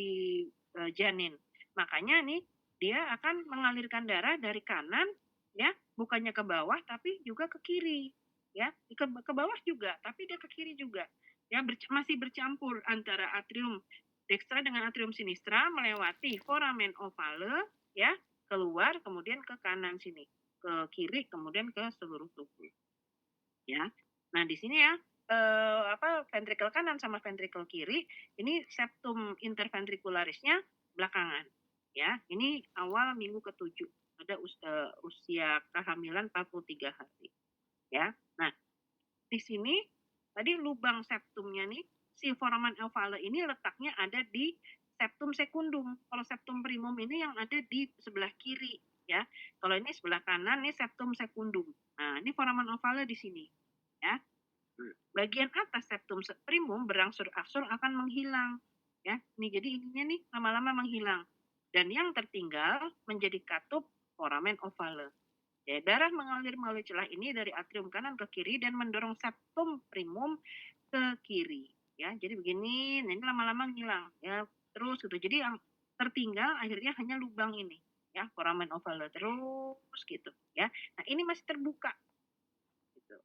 janin. Makanya nih dia akan mengalirkan darah dari kanan ya, bukannya ke bawah tapi juga ke kiri ya, ke bawah juga tapi dia ke kiri juga ya, masih bercampur antara atrium dextra dengan atrium sinistra melewati foramen ovale ya, keluar kemudian ke kanan sini, ke kiri kemudian ke seluruh tubuh ya. Nah di sini ya ventricle kanan sama ventricle kiri ini septum interventricularisnya belakangan ya, ini awal minggu ke-7 ada usia kehamilan 43 hari ya. Nah di sini tadi lubang septumnya nih si foramen ovale ini letaknya ada di septum secundum. Kalau septum primum ini yang ada di sebelah kiri ya. Kalau ini sebelah kanan nih septum secundum. Nah ini foramen ovale di sini ya. Bagian atas septum primum berangsur-angsur akan menghilang ya. Nih jadi ininya nih lama-lama menghilang dan yang tertinggal menjadi katup foramen ovale. Ya, darah mengalir melalui celah ini dari atrium kanan ke kiri dan mendorong septum primum ke kiri. Ya, jadi begini, nah ini lama-lama ngilang ya, terus gitu. Jadi yang tertinggal akhirnya hanya lubang ini, ya, foramen ovale terus gitu, ya. Nah ini masih terbuka, gitu.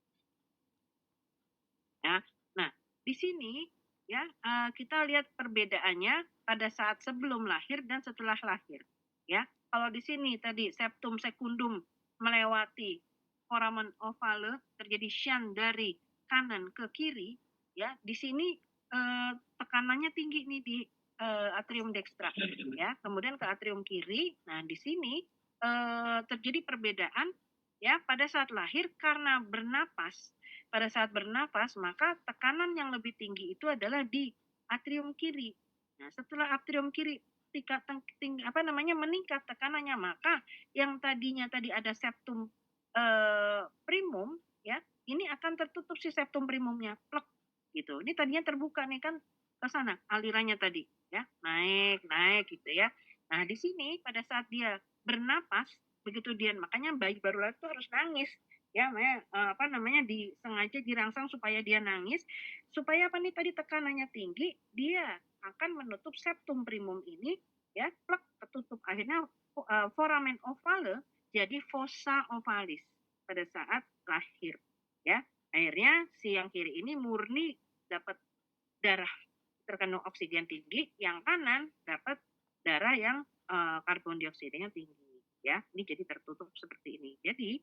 Ya, nah di sini ya kita lihat perbedaannya pada saat sebelum lahir dan setelah lahir. Ya, kalau di sini tadi septum secundum melewati foramen ovale, terjadi shunt dari kanan ke kiri, ya, di sini tekanannya tinggi nih di atrium dextra, ya. Kemudian ke atrium kiri, nah di sini terjadi perbedaan, ya, pada saat lahir karena bernapas. Pada saat bernapas, maka tekanan yang lebih tinggi itu adalah di atrium kiri. Nah, setelah atrium kiri meningkat tekanannya, maka yang tadinya tadi ada septum primum, ya, ini akan tertutup si septum primumnya, plek gitu. Ini tadinya terbuka nih kan ke sana alirannya tadi, ya, naik gitu ya. Nah, di sini pada saat dia bernapas, begitu dia makanya bayi baru lahir itu harus nangis, ya, disengaja dirangsang supaya dia nangis, supaya apa nih tadi tekanannya tinggi, dia akan menutup septum primum ini, ya, plek tertutup. Akhirnya foramen ovale jadi fossa ovalis pada saat lahir, ya. Akhirnya si yang kiri ini murni dapat darah terkandung oksigen tinggi, yang kanan dapat darah yang karbon dioksidanya tinggi, ya. Ini jadi tertutup seperti ini. Jadi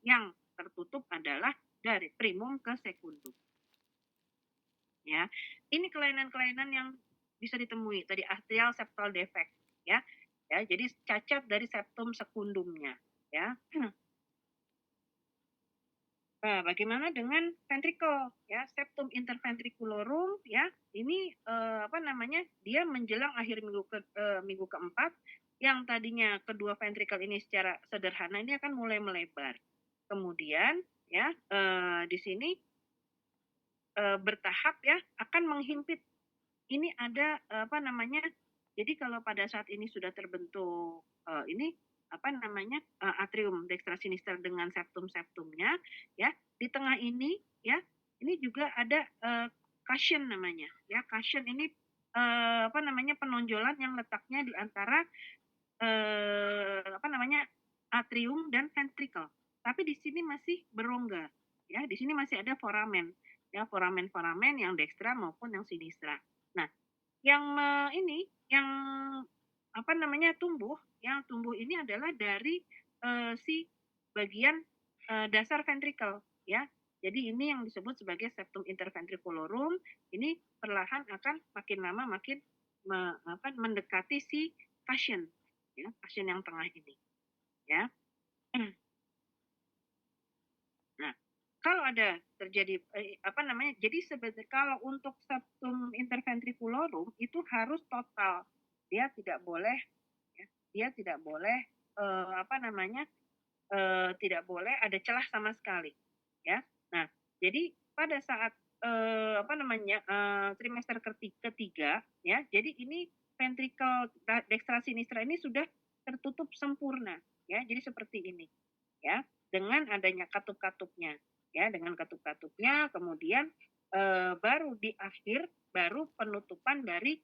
yang tertutup adalah dari primum ke sekundum, ya. Ini kelainan-kelainan yang bisa ditemui tadi, atrial septal defect, ya. Ya, jadi cacat dari septum sekundumnya, ya. Nah, bagaimana dengan ventricle, ya, septum interventriculorum, ya, ini dia menjelang akhir minggu keempat, yang tadinya kedua ventricle ini secara sederhana ini akan mulai melebar. Kemudian, ya, di sini bertahap, ya, akan menghimpit. Ini ada jadi kalau pada saat ini sudah terbentuk atrium dextra sinister dengan septum-septumnya, ya. Di tengah ini, ya, ini juga ada cushion namanya, ya. Cushion ini penonjolan yang letaknya di antara atrium dan ventricle. Tapi di sini masih berongga, ya. Di sini masih ada foramen, ya, foramen-foramen yang dextra maupun yang sinistra. Nah, yang tumbuh ini adalah dari si bagian dasar ventricle, ya. Jadi ini yang disebut sebagai septum interventriculorum. Ini perlahan akan makin lama makin mendekati si cushion, ya, cushion yang tengah ini, ya. Nah, kalau ada terjadi jadi sebenarnya kalau untuk septum interventriculorum itu harus total, dia tidak boleh, ya, dia tidak boleh tidak boleh ada celah sama sekali, ya. Nah, jadi pada saat trimester ketiga, ya, jadi ini ventricle dextra sinistra ini sudah tertutup sempurna, ya, jadi seperti ini, ya, dengan adanya katup-katupnya, ya, dengan katup-katupnya, kemudian baru di akhir baru penutupan dari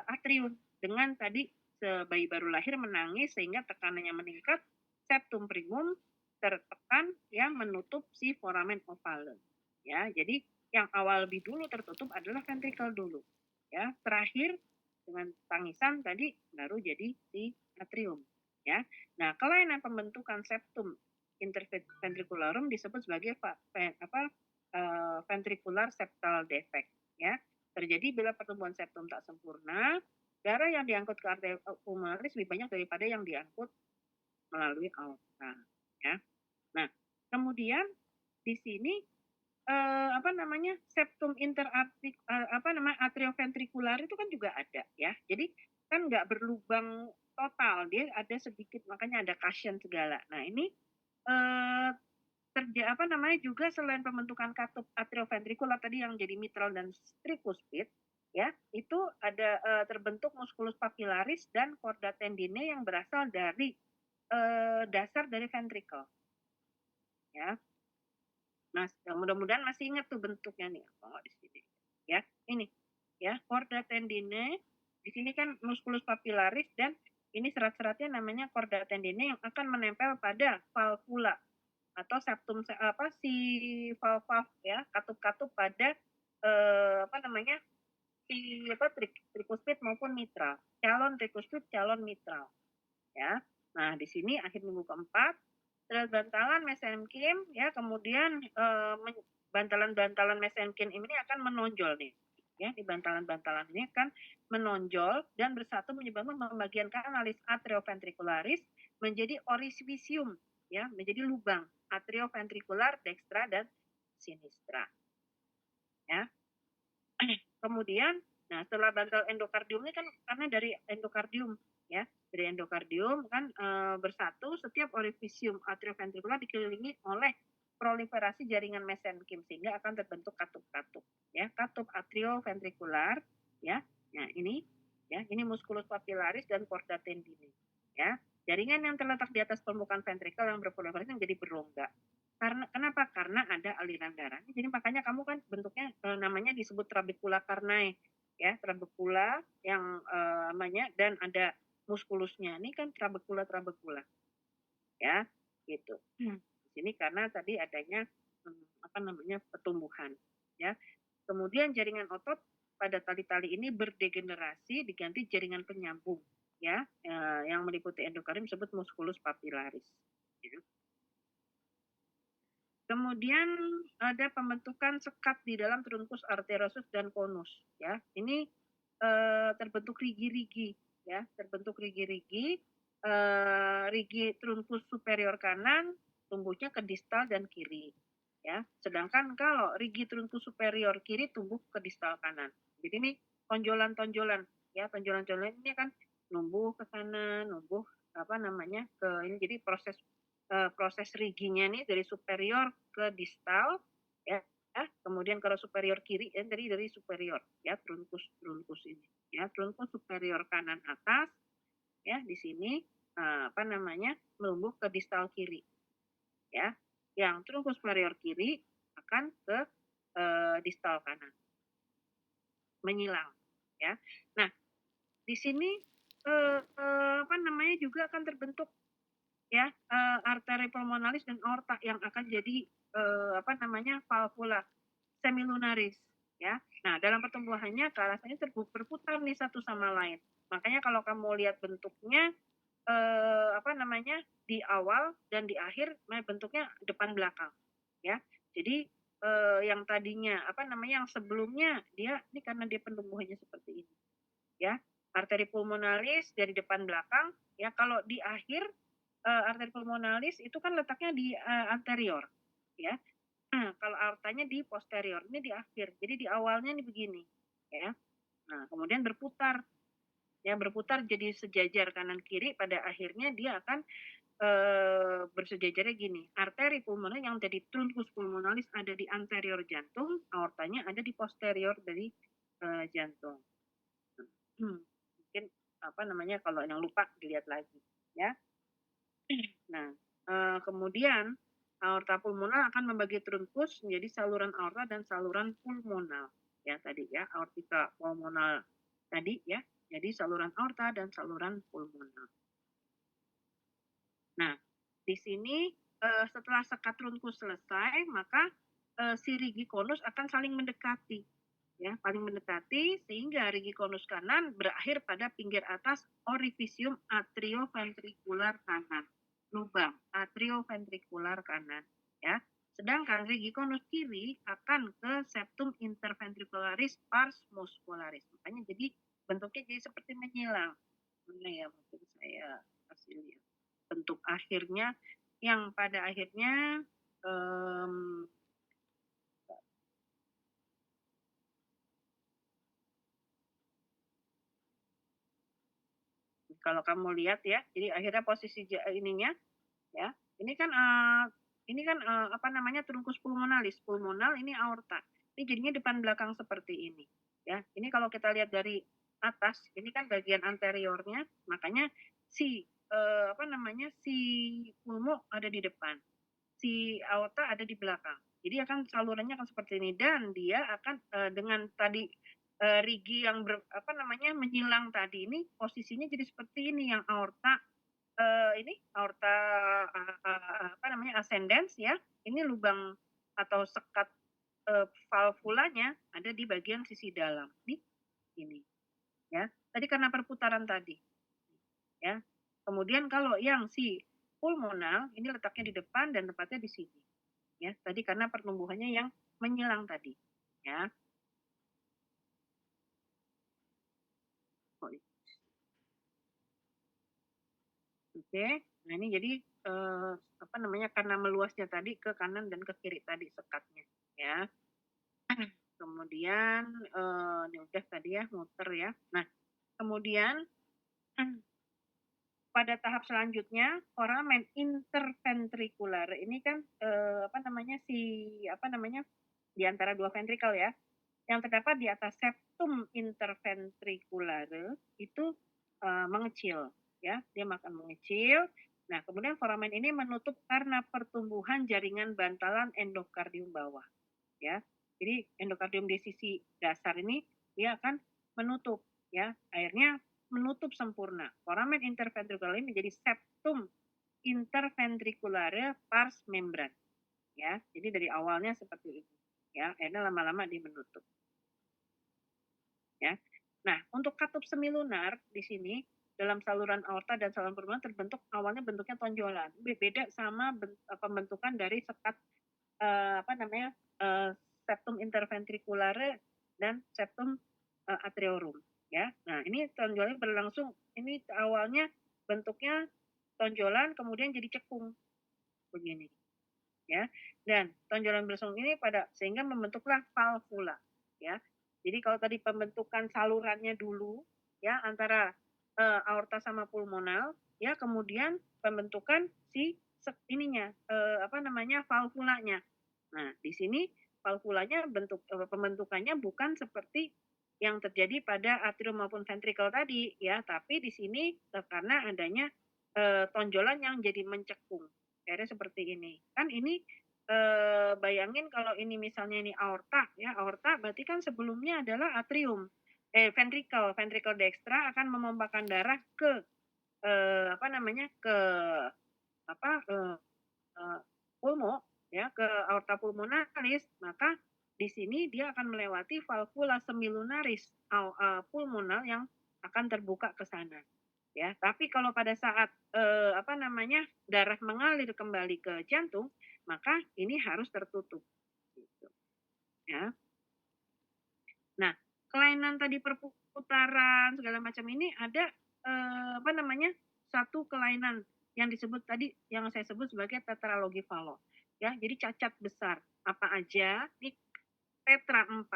atrium dengan tadi bayi baru lahir menangis sehingga tekanannya meningkat, septum primum tertekan, ya, menutup si foramen ovale, ya. Jadi yang awal lebih dulu tertutup adalah ventricle dulu, ya. Terakhir dengan tangisan tadi baru jadi si atrium, ya. Nah, kelainan pembentukan septum interventricularum disebut sebagai ventricular septal defect, ya. Terjadi bila pertumbuhan septum tak sempurna, darah yang diangkut ke arteria pulmonaris lebih banyak daripada yang diangkut melalui aorta, ya. Nah, kemudian di sini septum atrioventrikular itu kan juga ada, ya. Jadi kan nggak berlubang total, dia ada sedikit, makanya ada cushion segala. Nah, ini juga selain pembentukan katup atrioventrikular tadi yang jadi mitral dan tricuspid, ya, itu ada terbentuk musculus papillaris dan chorda tendinae yang berasal dari dasar dari ventricle, ya. Nah, mudah-mudahan masih ingat tuh bentuknya nih, apa di sini, ya. Ini, ya, chorda tendinae. Di sini kan musculus papillaris dan ini serat-seratnya namanya chorda tendinae yang akan menempel pada valvula atau septum si valve, ya, katup-katup pada tricuspid maupun mitral, calon tricuspid, calon mitral, ya. Nah, di sini akhir minggu keempat bantalan mesenkim ya, kemudian bantalan-bantalan mesenkim ini akan menonjol nih ya, di bantalan-bantalan ini akan menonjol dan bersatu menyebabkan pembagian kanalis atrioventricularis menjadi orificium ya, menjadi lubang atrioventricular dextra dan sinistra ya. Kemudian nah setelah bantal endokardium ini kan karena dari endokardium ya, dari endokardium kan bersatu setiap orificium atrioventricular dikelilingi oleh proliferasi jaringan mesenkim sehingga akan terbentuk katup-katup ya, katup atrioventricular ya. Nah, ini ya, ini musculus papillaris dan chorda tendini ya. Jaringan yang terletak di atas permukaan ventrikel yang berproliferasi menjadi berongga. Kenapa? Karena ada aliran darah. Jadi makanya kamu kan bentuknya namanya disebut trabecula carnae ya, trabecula yang namanya dan ada muskulusnya. Ini kan trabecula ya, gitu. Di sini karena tadi adanya apa namanya pertumbuhan ya. Kemudian jaringan otot pada tali-tali ini berdegenerasi diganti jaringan penyambung ya, yang meliputi endokardium disebut musculus papillaris. Ya. Kemudian ada pembentukan sekat di dalam trunkus arteriosus dan konus ya. Ini terbentuk rigi-rigi ya, terbentuk rigi-rigi rigi trunkus superior kanan tumbuhnya ke distal dan kiri ya. Sedangkan kalau rigi trunkus superior kiri tumbuh ke distal kanan. Jadi ini tonjolan-tonjolan ya, tonjolan-tonjolan ini kan numbuh ke sana, numbuh apa namanya ke ini, jadi proses riginya nih dari superior ke distal ya, kemudian kalau superior kiri dari superior ya, trunkus ini ya, trunkus superior kanan atas ya, di sini apa namanya melumbuh ke distal kiri ya, yang trunkus superior kiri akan ke distal kanan menyilang ya. Nah di sini apa namanya juga akan terbentuk ya arteri pulmonalis dan aorta yang akan jadi apa namanya valvula semilunaris ya. Nah dalam pertumbuhannya kealasannya berputar nih satu sama lain. Makanya kalau kamu lihat bentuknya apa namanya di awal dan di akhir bentuknya depan belakang ya. Jadi yang tadinya apa namanya yang sebelumnya dia ini karena dia pertumbuhannya seperti ini ya, arteri pulmonalis dari depan belakang ya. Kalau di akhir arteri pulmonalis itu kan letaknya di anterior ya. Kalau aortanya di posterior, ini di akhir. Jadi di awalnya ini begini ya. Nah, kemudian berputar ya, berputar jadi sejajar kanan kiri, pada akhirnya dia akan bersejajarnya gini. Arteri pulmonalis yang jadi trunkus pulmonalis ada di anterior jantung, aortanya ada di posterior dari jantung. Mungkin apa namanya kalau yang lupa dilihat lagi ya. Nah, kemudian aorta pulmonal akan membagi trunkus menjadi saluran aorta dan saluran pulmonal ya tadi ya, aortika pulmonal tadi ya. Jadi saluran aorta dan saluran pulmonal. Nah, di sini setelah sekat trunkus selesai, maka si rigi konus akan saling mendekati ya, paling mendekati sehingga rigi konus kanan berakhir pada pinggir atas orificium atrioventricular kanan, lubang atrioventricular kanan ya. Sedangkan rigi konus kiri akan ke septum interventricularis pars muscularis. Makanya jadi bentuknya jadi seperti menyilang. Mana ya, mungkin saya kasih lihat bentuk akhirnya yang pada akhirnya kalau kamu lihat ya, jadi akhirnya posisi ininya ya, ini kan apa namanya trunkus pulmonalis, pulmonal ini aorta. Ini jadinya depan belakang seperti ini ya. Ini kalau kita lihat dari atas, ini kan bagian anteriornya, makanya si apa namanya si pulmo ada di depan, si aorta ada di belakang. Jadi akan salurannya akan seperti ini dan dia akan dengan tadi rigi yang apa namanya menyilang tadi ini posisinya jadi seperti ini, yang aorta ini aorta apa namanya ascendens ya. Ini lubang atau sekat valvulanya ada di bagian sisi dalam. Nih, ini ya. Tadi karena perputaran tadi. Ya. Kemudian kalau yang si pulmonal ini letaknya di depan dan tempatnya di sini. Ya, tadi karena pertumbuhannya yang menyilang tadi. Ya. Oke. Nah, ini jadi apa namanya karena meluasnya tadi ke kanan dan ke kiri tadi sekatnya, ya. Kemudian ini udah tadi ya muter ya. Nah, kemudian pada tahap selanjutnya foramen interventricular ini kan apa namanya di antara dua ventrikel ya yang terdapat di atas septum interventriculare itu mengecil ya, dia makan mengecil. Nah, kemudian foramen ini menutup karena pertumbuhan jaringan bantalan endokardium bawah ya. Jadi endokardium di sisi dasar ini dia akan menutup ya, akhirnya menutup sempurna. Foramen interventricular ini menjadi septum interventriculare pars membran ya. Jadi dari awalnya seperti ini ya, akhirnya lama-lama dia menutup. Ya. Nah, untuk katup semilunar di sini dalam saluran aorta dan saluran pulmoner terbentuk awalnya bentuknya tonjolan. Beda sama pembentukan dari sekat septum interventriculare dan septum atriorum ya. Nah, ini tonjolan berlangsung ini awalnya bentuknya tonjolan kemudian jadi cekung begini ya. Dan tonjolan bersung ini sehingga membentuklah valvula ya. Jadi kalau tadi pembentukan salurannya dulu ya antara aorta sama pulmonal ya, kemudian pembentukan si valvulanya. Nah, di sini valvulanya pembentukannya bukan seperti yang terjadi pada atrium maupun ventrikel tadi ya, tapi di sini karena adanya tonjolan yang jadi mencekung. Akhirnya seperti ini. Kan ini bayangin kalau ini misalnya ini aorta ya, aorta berarti kan sebelumnya adalah atrium. Ventricle dextra akan memompahkan darah ke pulmo ya, ke aorta pulmonalis, maka di sini dia akan melewati valvula semilunaris pulmonal yang akan terbuka ke sana. Ya, tapi kalau pada saat darah mengalir kembali ke jantung, maka ini harus tertutup. Gitu. Ya. Nah, kelainan tadi perputaran segala macam ini ada satu kelainan yang disebut tadi yang saya sebut sebagai tetralogi Fallot. Ya, jadi cacat besar. Apa aja? Ini tetra 4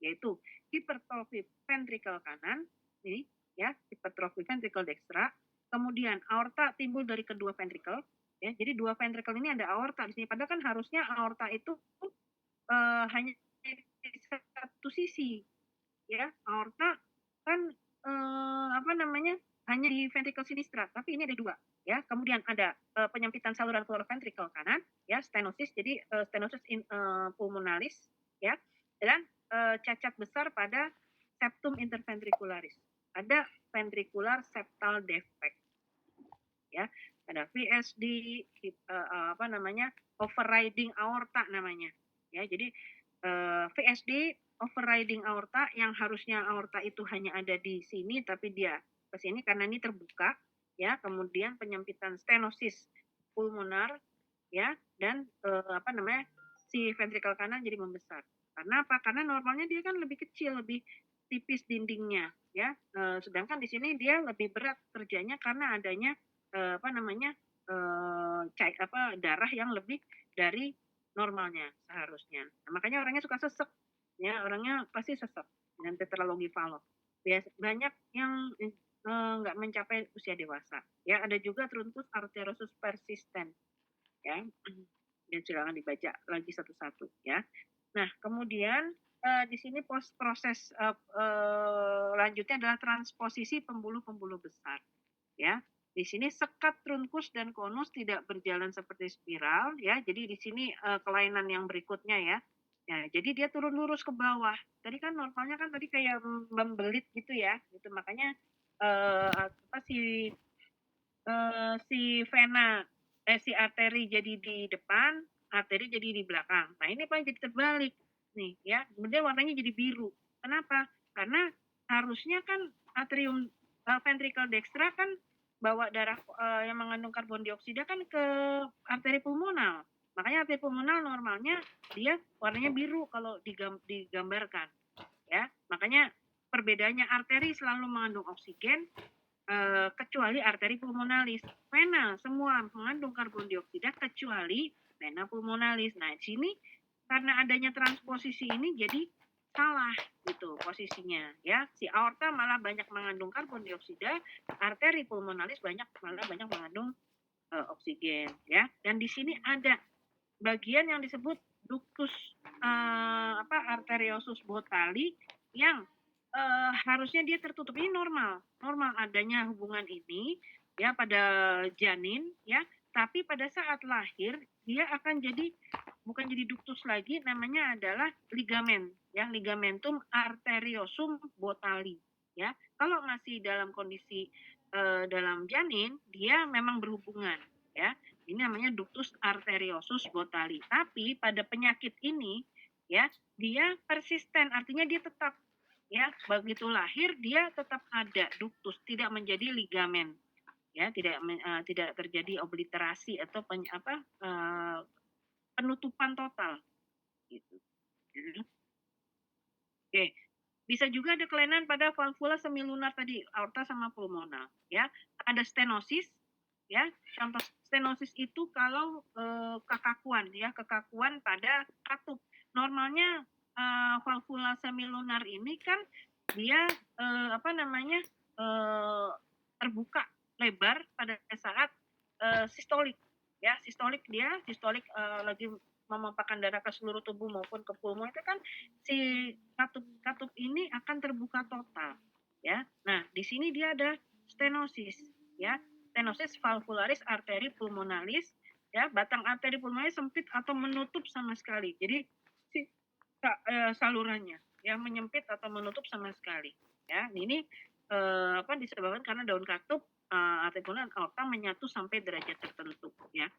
yaitu hipertrofi ventrikel kanan, ini ya, hipertrofi ventrikel dextra. Kemudian aorta timbul dari kedua ventrikel, ya. Jadi dua ventrikel ini ada aorta di sini. Padahal kan harusnya aorta itu hanya di satu sisi, ya. Aorta kan hanya di ventrikel sinistra, tapi ini ada dua, ya. Kemudian ada penyempitan saluran floor ventrikel kanan, ya, stenosis. Jadi stenosis pulmonalis, ya. Dan cacat besar pada septum interventricularis. Ada ventricular septal defect. Ya, ada VSD overriding aorta namanya. Ya, jadi VSD overriding aorta yang harusnya aorta itu hanya ada di sini tapi dia ke sini karena ini terbuka ya, kemudian penyempitan stenosis pulmonar ya, dan si ventrikel kanan jadi membesar. Karena apa? Karena normalnya dia kan lebih kecil, lebih tipis dindingnya ya. Sedangkan di sini dia lebih berat kerjanya karena adanya darah yang lebih dari normalnya seharusnya. Nah, makanya orangnya suka sesek ya, orangnya pasti sesek dengan tetralogi Fallot. Banyak yang nggak mencapai usia dewasa ya. Ada juga trunkus arteriosus persistent ya. Dan silakan dibaca lagi satu-satu ya. Nah, kemudian di sini proses lanjutnya adalah transposisi pembuluh-pembuluh besar ya. Di sini sekat trunkus dan konus tidak berjalan seperti spiral ya. Jadi di sini kelainan yang berikutnya ya. Ya, jadi dia turun lurus ke bawah. Tadi kan normalnya kan tadi kayak membelit gitu ya. Gitu makanya si arteri jadi di depan, arteri jadi di belakang. Nah, ini paling jadi terbalik nih ya. Kemudian warnanya jadi biru. Kenapa? Karena harusnya kan atrium ventricle dextra kan bawa darah yang mengandung karbon dioksida kan ke arteri pulmonal. Makanya arteri pulmonal normalnya dia warnanya biru kalau digambarkan, ya. Makanya perbedaannya arteri selalu mengandung oksigen, kecuali arteri pulmonalis. Vena semua mengandung karbon dioksida kecuali vena pulmonalis. Nah, di sini karena adanya transposisi ini jadi salah gitu posisinya, ya. Si aorta malah banyak mengandung karbon dioksida, arteri pulmonalis malah banyak mengandung oksigen, ya. Dan di sini ada bagian yang disebut ductus arteriosus botali yang harusnya dia tertutup. Ini normal adanya hubungan ini, ya, pada janin, ya. Tapi pada saat lahir dia akan jadi bukan jadi ductus lagi, namanya adalah ligamen, ya, ligamentum arteriosum botali, ya. Kalau masih dalam kondisi dalam janin dia memang berhubungan, ya. Ini namanya ductus arteriosus botali. Tapi pada penyakit ini, ya, dia persisten, artinya dia tetap, ya, begitu lahir dia tetap ada ductus, tidak menjadi ligamen, ya, tidak terjadi obliterasi atau penutupan total gitu. Oke. Bisa juga ada kelainan pada valvula semilunar tadi, aorta sama pulmonal, ya. Ada stenosis, ya. Contoh stenosis itu kalau kekakuan, ya, kekakuan pada katup. Normalnya valvula semilunar ini kan dia terbuka lebar pada saat sistolik, ya. Sistolik lagi memompahkan darah ke seluruh tubuh maupun ke pulmo itu kan si katup ini akan terbuka total, ya. Nah, di sini dia ada stenosis, ya. Stenosis valvularis arteri pulmonalis, ya. Batang arteri pulmonalis sempit atau menutup sama sekali. Jadi si salurannya yang menyempit atau menutup sama sekali, ya. Ini disebabkan karena daun katup arteri pulmonalis aorta menyatu sampai derajat tertentu, ya.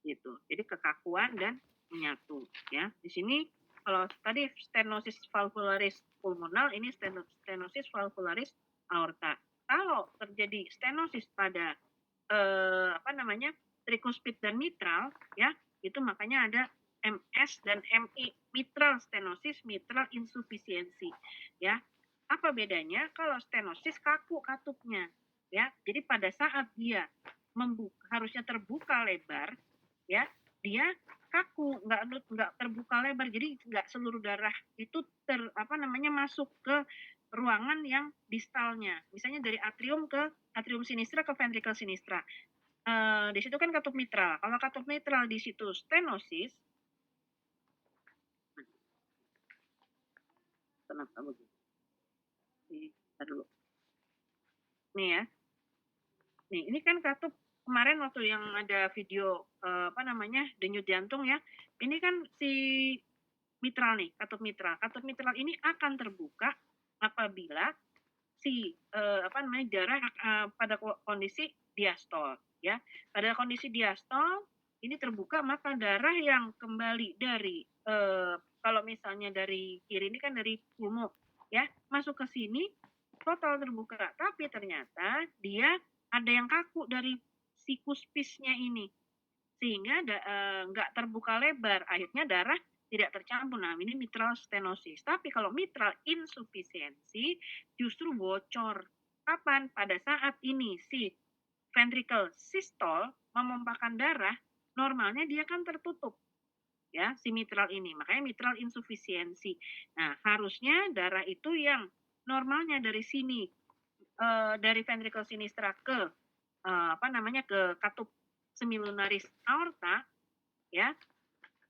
Gitu. Jadi kekakuan dan menyatu, ya. Di sini kalau tadi stenosis valvularis pulmonal, ini stenosis valvularis aorta. Kalau terjadi stenosis pada tricuspid dan mitral, ya, itu makanya ada MS dan MI, mitral stenosis, mitral insufficiency, ya. Apa bedanya? Kalau stenosis kaku katupnya, ya. Jadi pada saat dia harusnya terbuka lebar, ya, dia kaku, nggak terbuka lebar, jadi nggak seluruh darah itu masuk ke ruangan yang distalnya, misalnya dari atrium ke atrium sinistra ke ventricle sinistra. Di situ kan katup mitral. Kalau katup mitral di situ stenosis, kenapa begitu? Dulu. Nih ya, nih ini kan katup kemarin waktu yang ada video denyut jantung, ya. Ini kan si mitral nih, katup mitral. Katup mitral ini akan terbuka apabila si darah pada kondisi diastol, ya. Pada kondisi diastol ini terbuka, maka darah yang kembali dari kalau misalnya dari kiri ini kan dari pulmo, ya, masuk ke sini total terbuka. Tapi ternyata dia ada yang kaku dari si kuspisnya ini, sehingga nggak terbuka lebar, akhirnya darah tidak tercampur. Nah, ini mitral stenosis. Tapi kalau mitral insufficiency justru bocor. Kapan? Pada saat ini si ventricle systole memompahkan darah, normalnya dia kan tertutup, ya, si mitral ini. Makanya mitral insufficiency. Nah, harusnya darah itu yang normalnya dari sini dari ventricle sinistra ke ke katup semilunaris aorta, ya,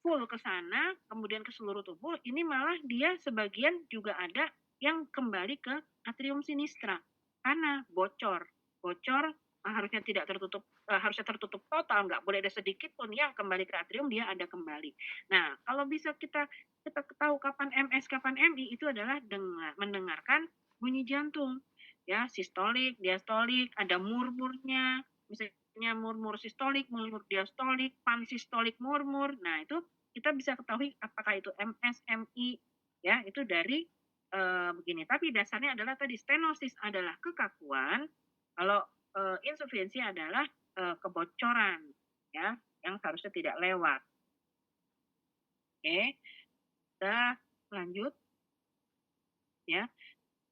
full ke sana, kemudian ke seluruh tubuh, ini malah dia sebagian juga ada yang kembali ke atrium sinistra karena bocor harusnya tidak tertutup, harusnya tertutup total, nggak boleh ada sedikit pun yang kembali ke atrium, dia ada kembali. Nah, kalau bisa kita tahu kapan MS kapan MI itu adalah mendengarkan bunyi jantung, ya, sistolik, diastolik, ada murmurnya, misalnya murmur sistolik, murmur diastolik, pansistolik murmur. Nah, itu kita bisa ketahui apakah itu MS, MI, ya, itu dari begini. Tapi dasarnya adalah tadi stenosis adalah kekakuan. Kalau insufisiensi adalah kebocoran ya yang seharusnya tidak lewat. Oke, kita lanjut ya.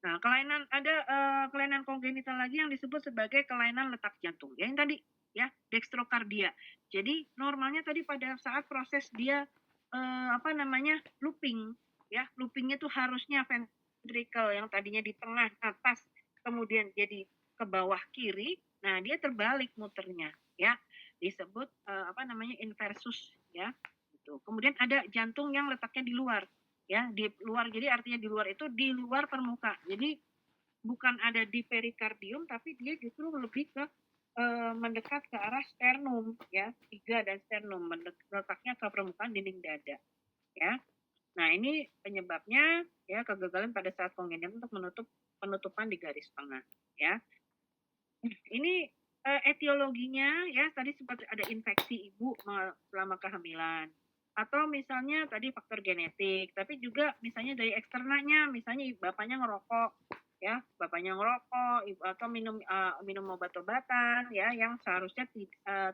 Nah, kelainan kongenital lagi yang disebut sebagai kelainan letak jantung. Ya, yang tadi ya, dextrokardia. Jadi normalnya tadi pada saat proses dia looping ya, loopingnya tuh harusnya ventricle yang tadinya di tengah atas kemudian jadi ke bawah kiri. Nah, dia terbalik muternya ya. Disebut inversus ya. Gitu. Kemudian ada jantung yang letaknya di luar ya, di luar. Jadi artinya di luar itu di luar permukaan. Jadi bukan ada di perikardium tapi dia justru lebih ke mendekat ke arah sternum ya, iga dan sternum, letaknya ke permukaan dinding dada ya. Nah, ini penyebabnya ya kegagalan pada saat kongenital untuk penutupan di garis tengah ya. Ini etiologinya ya, tadi sempat ada infeksi ibu selama kehamilan, atau misalnya tadi faktor genetik, tapi juga misalnya dari eksternalnya, misalnya bapaknya ngerokok ya, atau minum obat-obatan ya yang seharusnya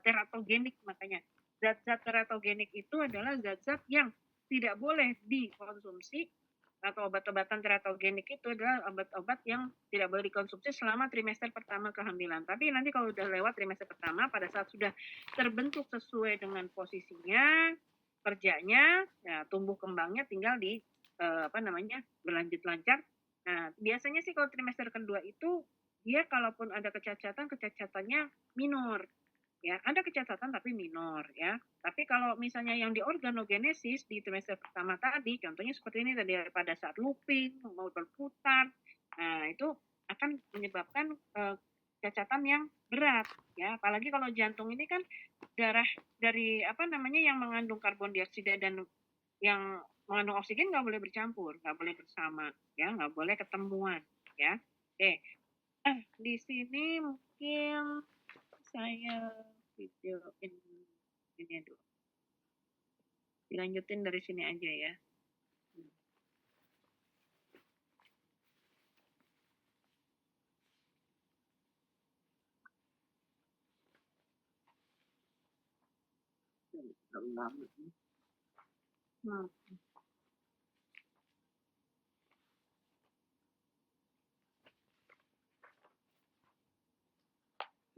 teratogenik. Makanya zat-zat teratogenik itu adalah zat-zat yang tidak boleh dikonsumsi, atau obat-obatan teratogenik itu adalah obat-obat yang tidak boleh dikonsumsi selama trimester pertama kehamilan. Tapi nanti kalau sudah lewat trimester pertama, pada saat sudah terbentuk sesuai dengan posisinya, kerjanya, ya, tumbuh kembangnya tinggal di berlanjut lancar. Nah, biasanya sih kalau trimester kedua itu dia kalaupun ada kecacatannya minor. Ya, ada kecacatan tapi minor ya. Tapi kalau misalnya yang di organogenesis di trimester pertama tadi, contohnya seperti ini tadi, pada saat looping mau berputar, nah itu akan menyebabkan kecacatan yang berat ya. Apalagi kalau jantung ini kan darah dari yang mengandung karbon dioksida dan yang mengandung oksigen nggak boleh bercampur, nggak boleh bersama ya, nggak boleh ketemuan ya. Oke, di sini mungkin saya videoin ini dulu. Dilanjutin dari sini aja ya.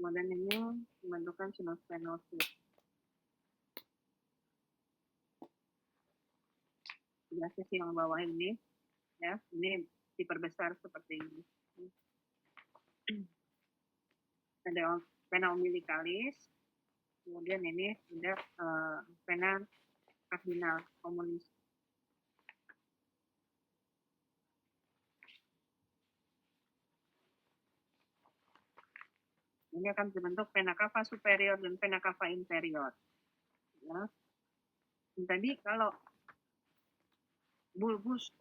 Kemudian ini pembentukan sinusoinosis. Di sisi yang bawah ini ya, ini diperbesar seperti ini. Ada vena umbilicalis, kemudian ini ada vena cardinal communis. Ini akan dibentuk vena cava superior dan vena cava inferior. Ya. Dan tadi kalau bulbus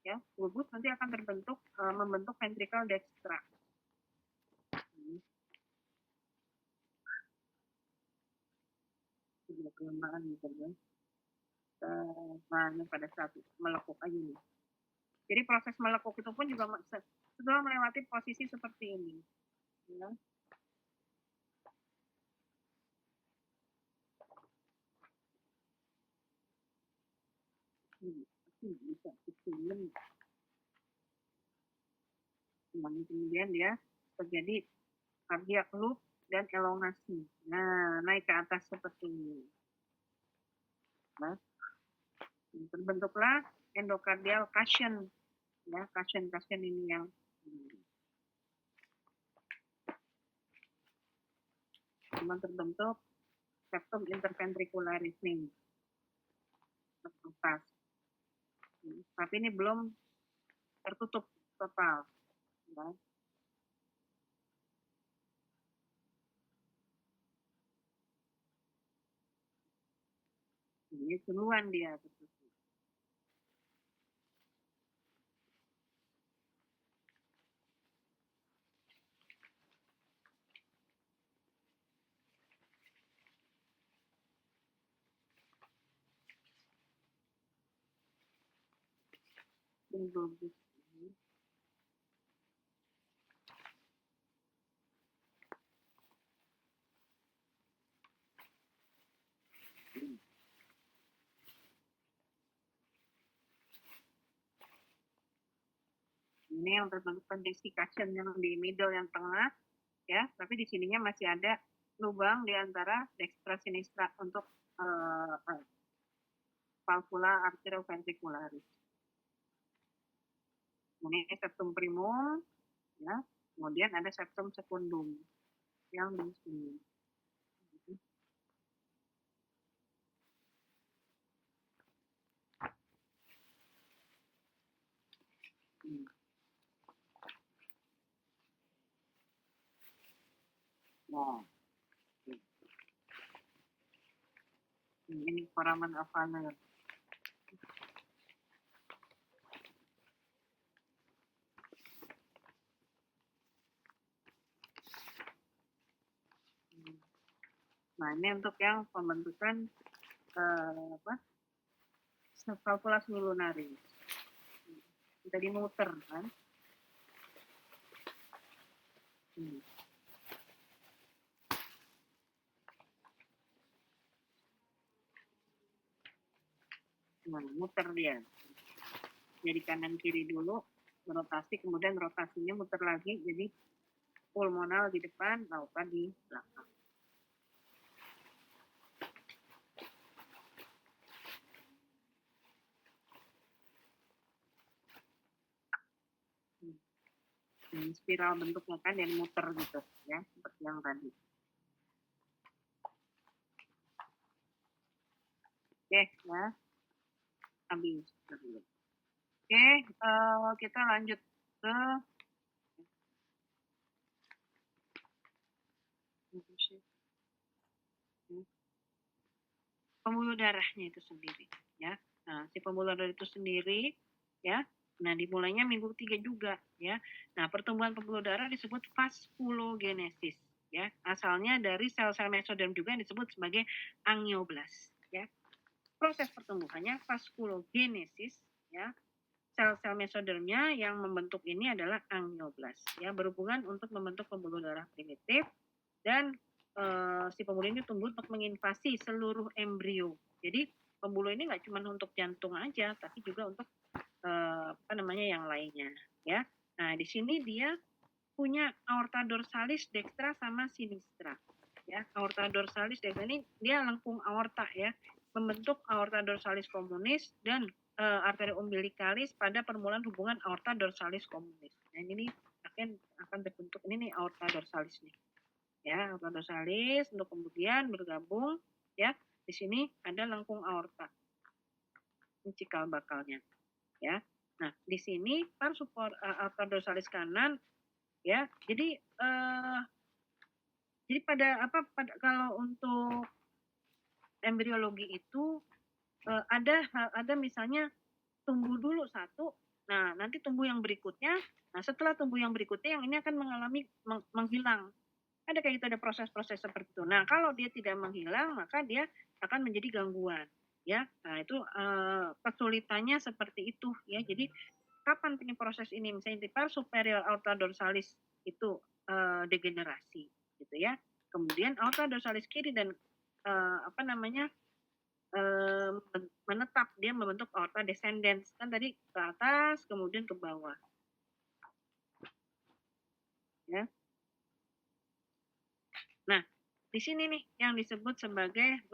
ya, bulbus nanti akan terbentuk membentuk ventricle dextra. Kelembagaan gitu ya. Nah, pada saat melekuk aja nih. Jadi proses melekuk itu pun juga setelah melewati posisi seperti ini. Ya. Bisa kecilin. Kemudian dia terjadi cardiac loop dan elongasi. Nah, naik ke atas seperti ini. Nah, terbentuklah endocardial cushion. Ya, cushion ini yang cuma terbentuk septum interventricularis nih. Tertutup. Tapi ini belum tertutup total. Ya. Ini duluan dia tertutup. Ini yang berbentuk desiccation yang di middle yang tengah, ya. Tapi di sininya masih ada lubang di antara dextra sinistra untuk valvula arterioventricularis. Ini septum primum, ya. Kemudian ada septum secundum yang di sini. Nah, ini foramen avaler. Nah, ini untuk yang pembentukan valvula lunaris. Jadi muter kan. Nah, muter dia. Jadi kanan kiri dulu, rotasi, kemudian rotasinya muter lagi, jadi pulmonal di depan, aorta di belakang. Ini spiral bentuknya kan yang muter gitu ya, seperti yang tadi. Oke, ya. Habis. Oke, kita lanjut ke pembuluh darahnya itu sendiri, ya. Nah, si pembuluh darah itu sendiri, ya. Nah, dimulainya minggu 3 juga, ya. Nah, pertumbuhan pembuluh darah disebut vaskulogenesis, ya. Asalnya dari sel-sel mesoderm juga yang disebut sebagai angioblast, ya. Proses pertumbuhannya vaskulogenesis, ya. Sel-sel mesodermnya yang membentuk ini adalah angioblast, ya, berhubungan untuk membentuk pembuluh darah primitif dan si pembuluh ini tumbuh untuk menginvasi seluruh embrio. Jadi pembuluh ini nggak cuma untuk jantung aja, tapi juga untuk yang lainnya, ya. Nah, di sini dia punya aorta dorsalis dextra sama sinistra, ya. Aorta dorsalis dextra ini dia lengkung aorta, ya, membentuk aorta dorsalis communis dan arteria umbilicalis pada permulaan hubungan aorta dorsalis communis. Nah, ini akan terbentuk ini nih aorta dorsalis nih, ya, aorta dorsalis untuk kemudian bergabung, ya. Di sini ada lengkung aorta, ini cikal bakalnya, ya. Nah, di sini par support aorta dorsalis kanan, ya. Jadi kalau untuk embriologi itu ada misalnya tumbuh dulu satu, nah nanti tumbuh yang berikutnya, nah setelah tumbuh yang berikutnya yang ini akan mengalami menghilang. Ada kayak gitu, ada proses-proses seperti itu. Nah, kalau dia tidak menghilang, maka dia akan menjadi gangguan, ya. Nah, itu kesulitannya seperti itu, ya. Jadi kapan ini proses ini, misalnya di par superior aorta dorsalis itu degenerasi, gitu ya. Kemudian aorta dorsalis kiri dan menetap, dia membentuk aorta descendens, kan tadi ke atas kemudian ke bawah, ya. Nah, di sini nih yang disebut sebagai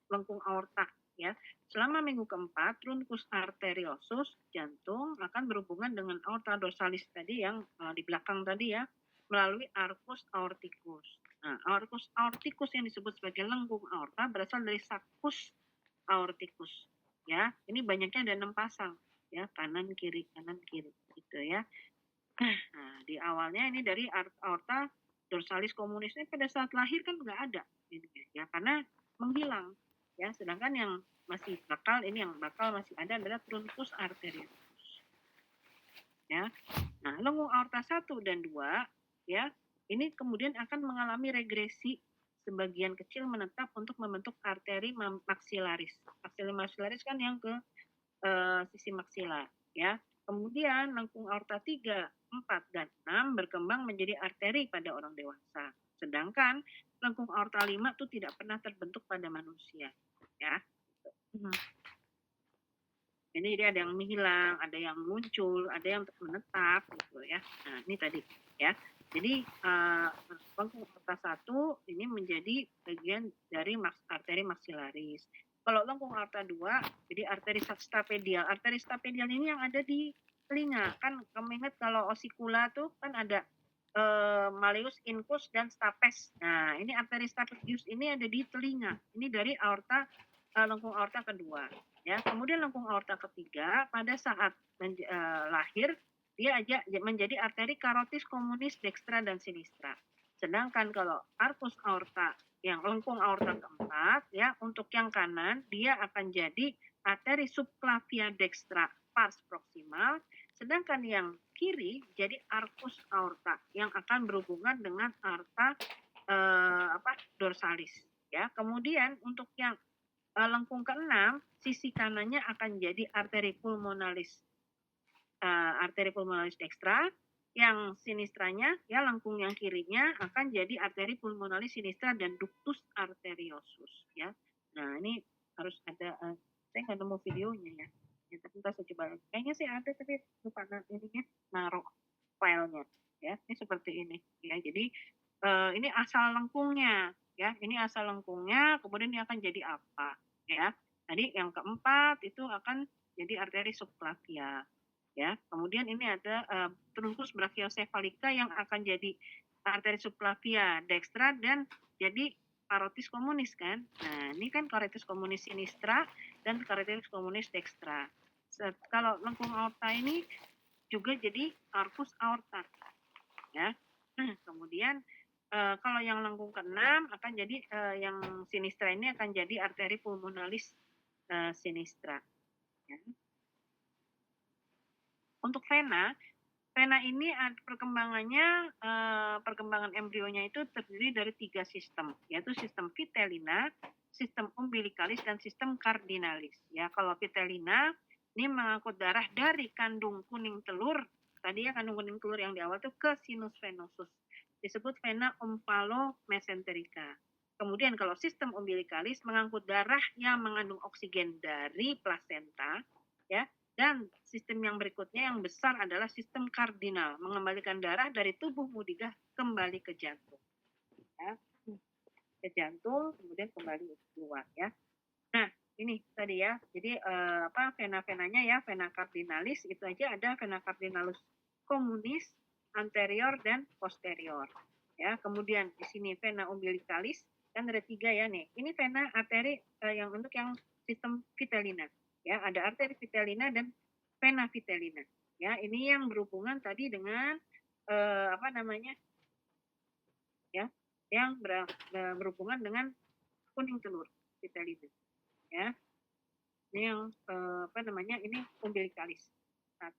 lengkung aorta, ya. Selama minggu keempat, truncus arteriosus jantung akan berhubungan dengan aorta dorsalis tadi yang di belakang tadi, ya, melalui arcus aorticus. Nah, arcus aorticus yang disebut sebagai lengkung aorta berasal dari sacus aorticus, ya. Ini banyaknya ada 6 pasang, ya, kanan kiri gitu, ya. Nah, di awalnya ini dari aorta dorsalis communis ini pada saat lahir kan nggak ada, ya, karena menghilang, ya. Sedangkan yang masih bakal masih ada adalah truncus arteriosus, ya. Nah, lengkung aorta 1 dan 2, ya, ini kemudian akan mengalami regresi sebagian kecil menetap untuk membentuk arteri maxillaris. Arteri maxillaris kan yang ke sisi maksilar, ya. Kemudian lengkung aorta 3, 4, dan 6 berkembang menjadi arteri pada orang dewasa. Sedangkan lengkung aorta 5 itu tidak pernah terbentuk pada manusia, ya. Ini jadi ada yang menghilang, ada yang muncul, ada yang menetap gitu ya. Nah, ini tadi ya. Jadi lengkung aorta 1 ini menjadi bagian dari arteri maksilaris. Kalau lengkung aorta 2, jadi arteri stapedial. Arteri stapedial ini yang ada di telinga. Kan kamu ingat kalau osikula tuh kan ada malleus, incus, dan stapes. Nah, ini arteri stapedius ini ada di telinga. Ini dari aorta lengkung aorta kedua. Ya, kemudian lengkung aorta ketiga pada saat lahir dia aja menjadi arteri karotis komunis dextra dan sinistra. Sedangkan kalau arcus aorta yang lengkung aorta keempat ya untuk yang kanan dia akan jadi arteri subclavia dextra pars proximal, sedangkan yang kiri jadi arcus aorta yang akan berhubungan dengan aorta dorsalis ya. Kemudian untuk yang lengkung keenam, sisi kanannya akan jadi arteri pulmonalis dextra, yang sinistranya ya lengkung yang kirinya akan jadi arteri pulmonalis sinistra dan ductus arteriosus ya. Nah, ini harus ada saya nggak nemu videonya ya. Ya, tapi kita coba lagi. Kayaknya sih ada tapi lupa ininya naruh filenya ya. Ini seperti ini ya. Jadi ini asal lengkungnya ya. Ini asal lengkungnya, kemudian ini akan jadi apa ya. Tadi yang keempat itu akan jadi arteri subclavia ya. Kemudian ini ada truncus brachiocephalica yang akan jadi arteri subclavia dextra dan jadi karotis komunis kan. Nah, ini kan karotis komunis sinistra dan karotis komunis dextra. Kalau lengkung aorta ini juga jadi arcus aorta ya. Kemudian kalau yang lengkung keenam akan jadi yang sinistra ini akan jadi arteri pulmonalis sinistra ya. Untuk vena ini perkembangannya perkembangan embrionya itu terdiri dari 3 sistem, yaitu sistem vitellina, sistem umbilicalis, dan sistem cardinalis. Ya, kalau vitellina ini mengangkut darah dari kandung kuning telur, tadi ya kandung kuning telur yang di awal itu ke sinus venosus, disebut vena ompalomesenterica. Kemudian kalau sistem umbilicalis mengangkut darah yang mengandung oksigen dari plasenta, ya, dan sistem yang berikutnya yang besar adalah sistem kardinal, mengembalikan darah dari tubuh mudigah kembali ke jantung. Ya. Ke jantung, kemudian kembali keluar ya. Nah, ini tadi ya. Jadi vena-venanya ya, vena cardinalis itu aja ada vena cardinalis communis, anterior dan posterior. Ya, kemudian di sini vena umbilicalis kan ada 3 ya nih. Ini vena arteri yang untuk yang sistem vitellina. Ya, ada arteri vitellina dan vena vitellina. Ya, ini yang berhubungan tadi dengan ya, yang berhubungan dengan kuning telur vitellina. Ya, ini yang ini umbilicalis 1,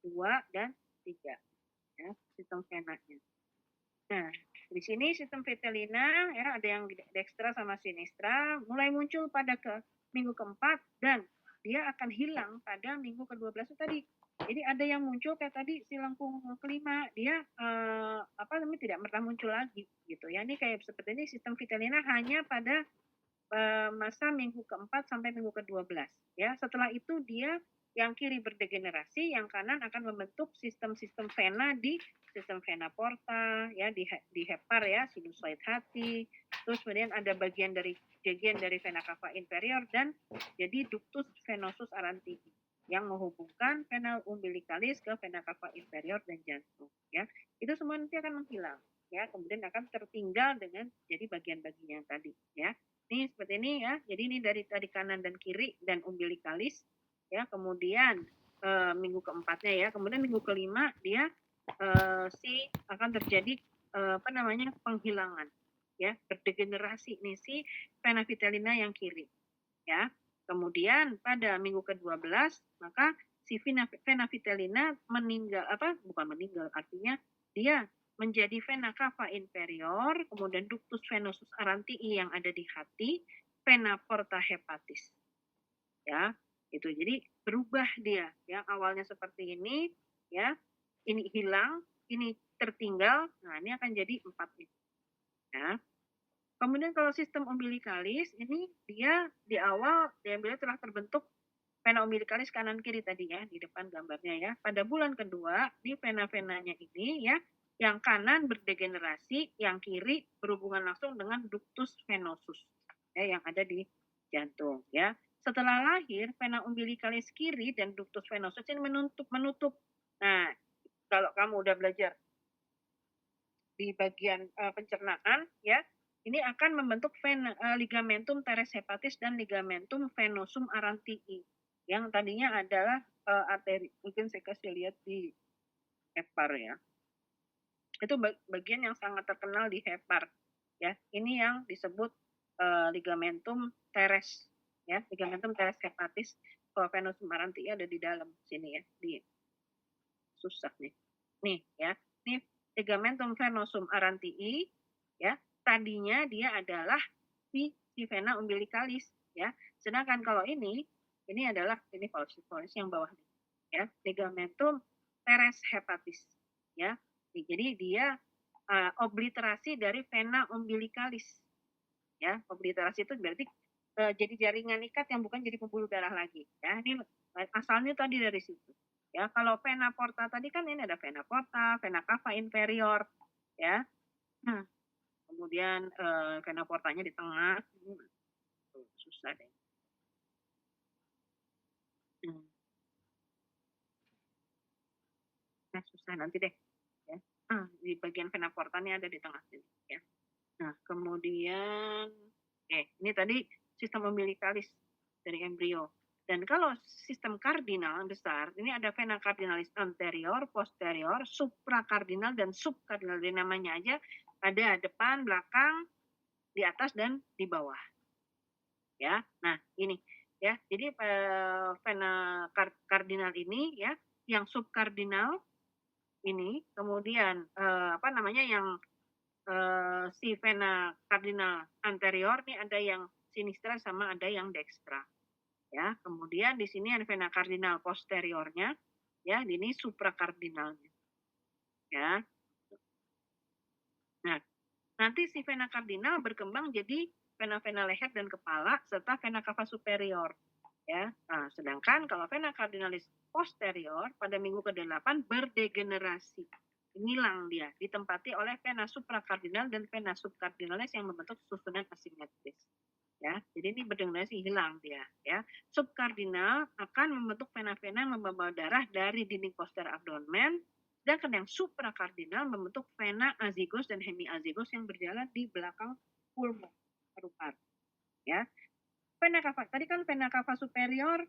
2, dan 3 ya sistem venanya. Nah, di sini sistem vitellina ya ada yang dextra sama sinistra mulai muncul pada minggu keempat dan dia akan hilang pada minggu ke-12 tadi. Jadi ada yang muncul kayak tadi si lengkung kelima dia tidak pernah muncul lagi gitu ya. Ini kayak seperti ini sistem vitellina hanya pada masa minggu keempat sampai minggu ke-12 ya. Setelah itu dia yang kiri berdegenerasi, yang kanan akan membentuk sistem-sistem vena di sistem vena porta ya di hepar ya, sinusoid hati. Terus kemudian ada bagian dari vena cava inferior dan jadi ductus venosus arantii yang menghubungkan vena umbilicalis ke vena cava inferior dan jantung ya. Itu semua nanti akan menghilang ya, kemudian akan tertinggal dengan jadi bagian-bagian tadi ya. Ini seperti ini ya. Jadi ini dari tadi kanan dan kiri dan umbilicalis ya. Kemudian minggu keempatnya ya. Kemudian minggu kelima dia akan terjadi penghilangan ya, berdegenerasi nih si vena vitellina yang kiri ya. Kemudian pada minggu ke-12 maka si vena vitellina artinya dia menjadi vena cava inferior, kemudian ductus venosus arantii yang ada di hati, vena porta hepatis. Ya, itu. Jadi berubah dia ya, awalnya seperti ini ya. Ini hilang, ini tertinggal. Nah, ini akan jadi 4 ini. Ya. Kemudian kalau sistem umbilicalis ini dia di awal telah terbentuk vena umbilicalis kanan kiri tadi ya, di depan gambarnya ya. Pada bulan kedua, di vena-venanya ini ya, yang kanan berdegenerasi, yang kiri berhubungan langsung dengan ductus venosus ya, yang ada di jantung ya. Setelah lahir, vena umbilicalis kiri dan ductus venosus ini menutup. Nah, kalau kamu udah belajar di bagian pencernaan ya, ini akan membentuk ligamentum teres hepatis dan ligamentum venosum arantii yang tadinya adalah arteri. Mungkin saya kasih lihat di hepar ya. Itu bagian yang sangat terkenal di hepar ya. Ini yang disebut ligamentum teres ya, ligamentum teres hepatis. Kalau venosum arantii ada di dalam sini ya, di susah nih. Nih ya, ini ligamentum venosum arantii ya. Tadinya dia adalah si vena umbilicalis ya. Sedangkan kalau ini adalah ini polisi yang bawah nih ya, ligamentum teres hepatis ya. Jadi dia obliterasi dari vena umbilicalis ya. Obliterasi itu berarti jadi jaringan ikat yang bukan jadi pembuluh darah lagi ya. Ini asalnya tadi dari situ ya. Kalau vena porta tadi kan ini ada vena porta, vena cava inferior ya. Kemudian vena portanya di tengah. Susah deh. Nah, susah nanti deh ya. Di bagian vena portanya ada di tengah sini ya. Nah, kemudian ini tadi sistem umbilicalis dari embrio. Dan kalau sistem kardinal besar, ini ada vena cardinalis anterior, posterior, suprakardinal, dan subkardinal. Dari namanya aja ada depan, belakang, di atas, dan di bawah. Ya, nah ini ya. Jadi vena kardinal ini ya, yang subkardinal ini, kemudian yang si vena kardinal anterior nih ada yang sinistra sama ada yang dextra ya. Kemudian di sini ada vena kardinal posteriornya ya, ini suprakardinalnya ya. Nah, nanti si vena kardinal berkembang jadi vena-vena leher dan kepala serta vena cava superior ya. Nah, sedangkan kalau vena kardinalis posterior pada minggu ke-8 berdegenerasi. Hilang dia, ditempati oleh vena suprakardinal dan vena subkardinalis yang membentuk susunan asimetris. Ya, jadi ini berdegenerasi, hilang dia ya. Subkardinal akan membentuk vena-vena membawa darah dari dinding poster abdomen, sedangkan yang suprakardinal membentuk vena azygos dan hemiazygos yang berjalan di belakang pulmo paru-paru ya. Vena cava tadi kan vena cava superior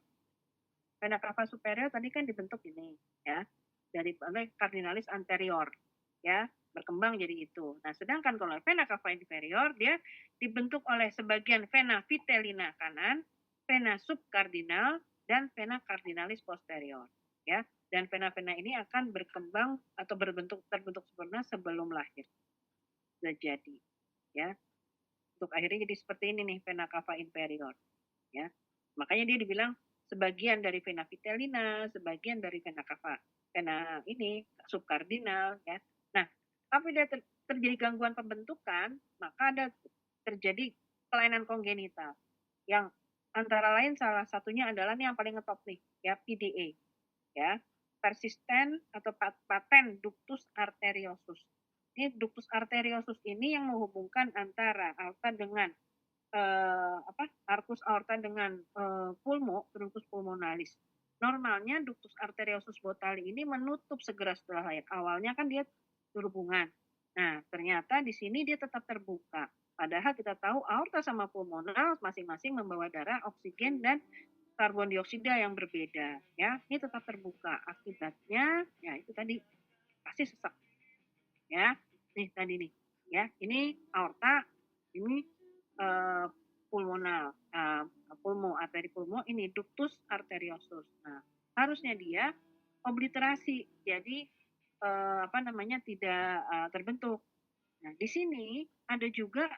tadi kan dibentuk ini ya, dari kardinalis anterior ya, berkembang jadi itu. Nah, sedangkan kalau vena cava inferior dia dibentuk oleh sebagian vena vitellina kanan, vena subkardinal, dan vena cardinalis posterior ya. Dan vena-vena ini akan berkembang atau terbentuk sempurna sebelum lahir. Sudah jadi ya. Untuk akhirnya jadi seperti ini nih vena cava inferior ya. Makanya dia dibilang sebagian dari vena vitellina, sebagian dari vena cava, vena ini subkardinal ya. Nah, apabila terjadi gangguan pembentukan, maka ada terjadi kelainan kongenital yang antara lain salah satunya adalah nih yang paling ngetop nih ya, PDA ya, persisten atau paten ductus arteriosus. Ini ductus arteriosus ini yang menghubungkan antara aorta dengan arcus aorta dengan ductus pulmonalis. Normalnya ductus arteriosus botali ini menutup segera setelah lahir. Awalnya kan dia berhubungan. Nah, ternyata di sini dia tetap terbuka. Padahal kita tahu aorta sama pulmonal masing-masing membawa darah, oksigen, dan karbon dioksida yang berbeda. Ya, ini tetap terbuka. Akibatnya, ya itu tadi pasti sesak. Ya, nih tadi nih. Ya, ini aorta, ini pulmonal, arteri pulmo, ini ductus arteriosus. Nah, harusnya dia obliterasi, jadi tidak terbentuk. Nah, di sini ada juga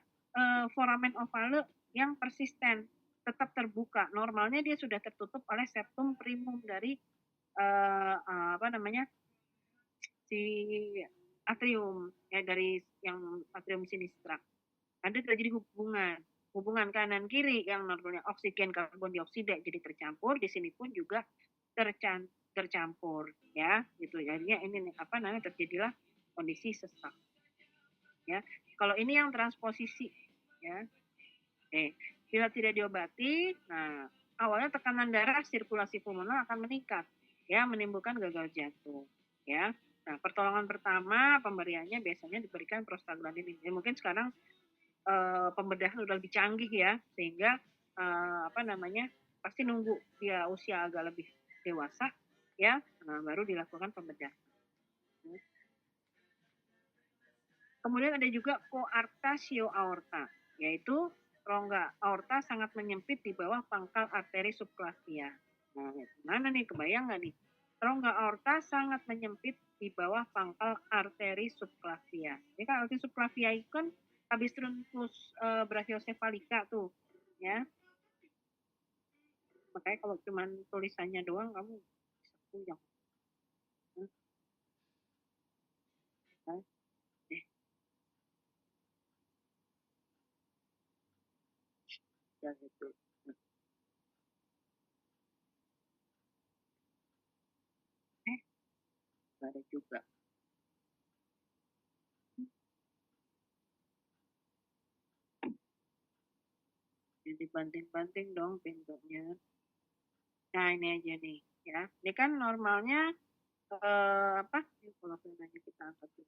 foramen ovale yang persisten, tetap terbuka. Normalnya dia sudah tertutup oleh septum primum dari si atrium ya, dari yang atrium sinistra. Ada terjadi hubungan hubungan kanan kiri yang normalnya oksigen karbon dioksida jadi tercampur, di sini pun juga tercampur ya gitu. Jadinya ini apa namanya terjadilah kondisi sesak ya. Kalau ini yang transposisi ya. Bila tidak diobati, nah awalnya tekanan darah sirkulasi pulmoner akan meningkat ya menimbulkan gagal jantung ya. Nah, pertolongan pertama pemberiannya biasanya diberikan prostaglandin. Ya, mungkin sekarang pembedahan sudah lebih canggih ya sehingga apa namanya pasti nunggu dia usia agak lebih dewasa ya, nah, baru dilakukan pembedahan. Kemudian ada juga coarctatio aorta, yaitu rongga aorta sangat menyempit di bawah pangkal arteri subclavia. Nah, mana nih, kebayang nggak nih? Rongga aorta sangat menyempit di bawah pangkal arteri subclavia. Jadi kan arteri subclavia itu kan habis trunkus brachiosephalika tuh, ya. Makanya kalau cuma tulisannya doang kamu bisa puyeng. Nah, ya gitu. Ada juga. Jadi banting-banting dong pintunya. Nah ini aja nih ya. Ini kan normalnya apa? Kalau pintunya kita angkat dulu.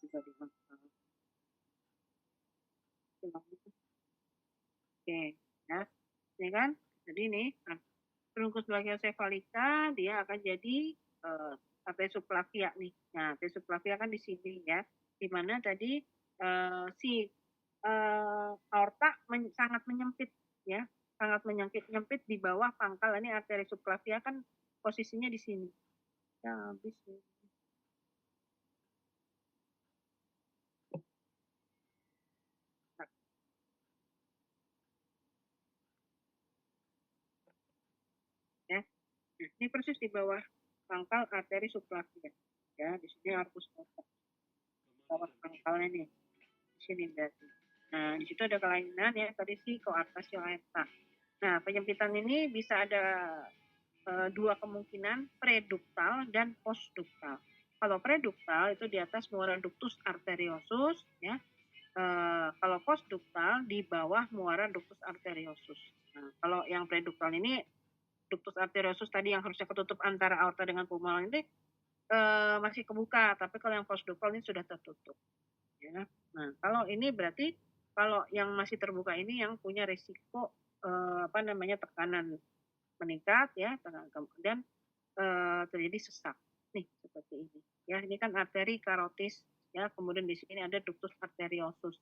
Bisa dimakan. Oke, ya. Ini kan. Jadi nih, trunkus brachiosephalika dia akan jadi arteria subclavia nih. Nah, arteria subclavia kan di sini ya. Di mana tadi si aorta sangat menyempit ya, sangat menyempit di bawah pangkal. Ini arteri subclavia kan posisinya di sini. Ya, habis ya. Ya. Nah, ini persis di bawah pangkal arteri subclavia. Ya, di sini arcus aorta. Bawah pangkalnya nih. Di sini berarti. Nah, di situ ada kelainan ya, tadi sih coarctatio aorta. Nah, penyempitan ini bisa ada dua kemungkinan, preduktal dan postduktal. Kalau preduktal itu di atas muara ductus arteriosus ya. Kalau postduktal di bawah muara ductus arteriosus. Nah, kalau yang preduktal ini ductus arteriosus tadi yang harusnya ketutup antara aorta dengan pulmoner ini masih kebuka, tapi kalau yang postduktal ini sudah tertutup. Ya. Nah, kalau ini berarti kalau yang masih terbuka ini yang punya risiko apa namanya tekanan meningkat ya, dan terjadi sesak nih seperti ini. Ya, ini kan arteri karotis ya, kemudian di sini ada ductus arteriosus.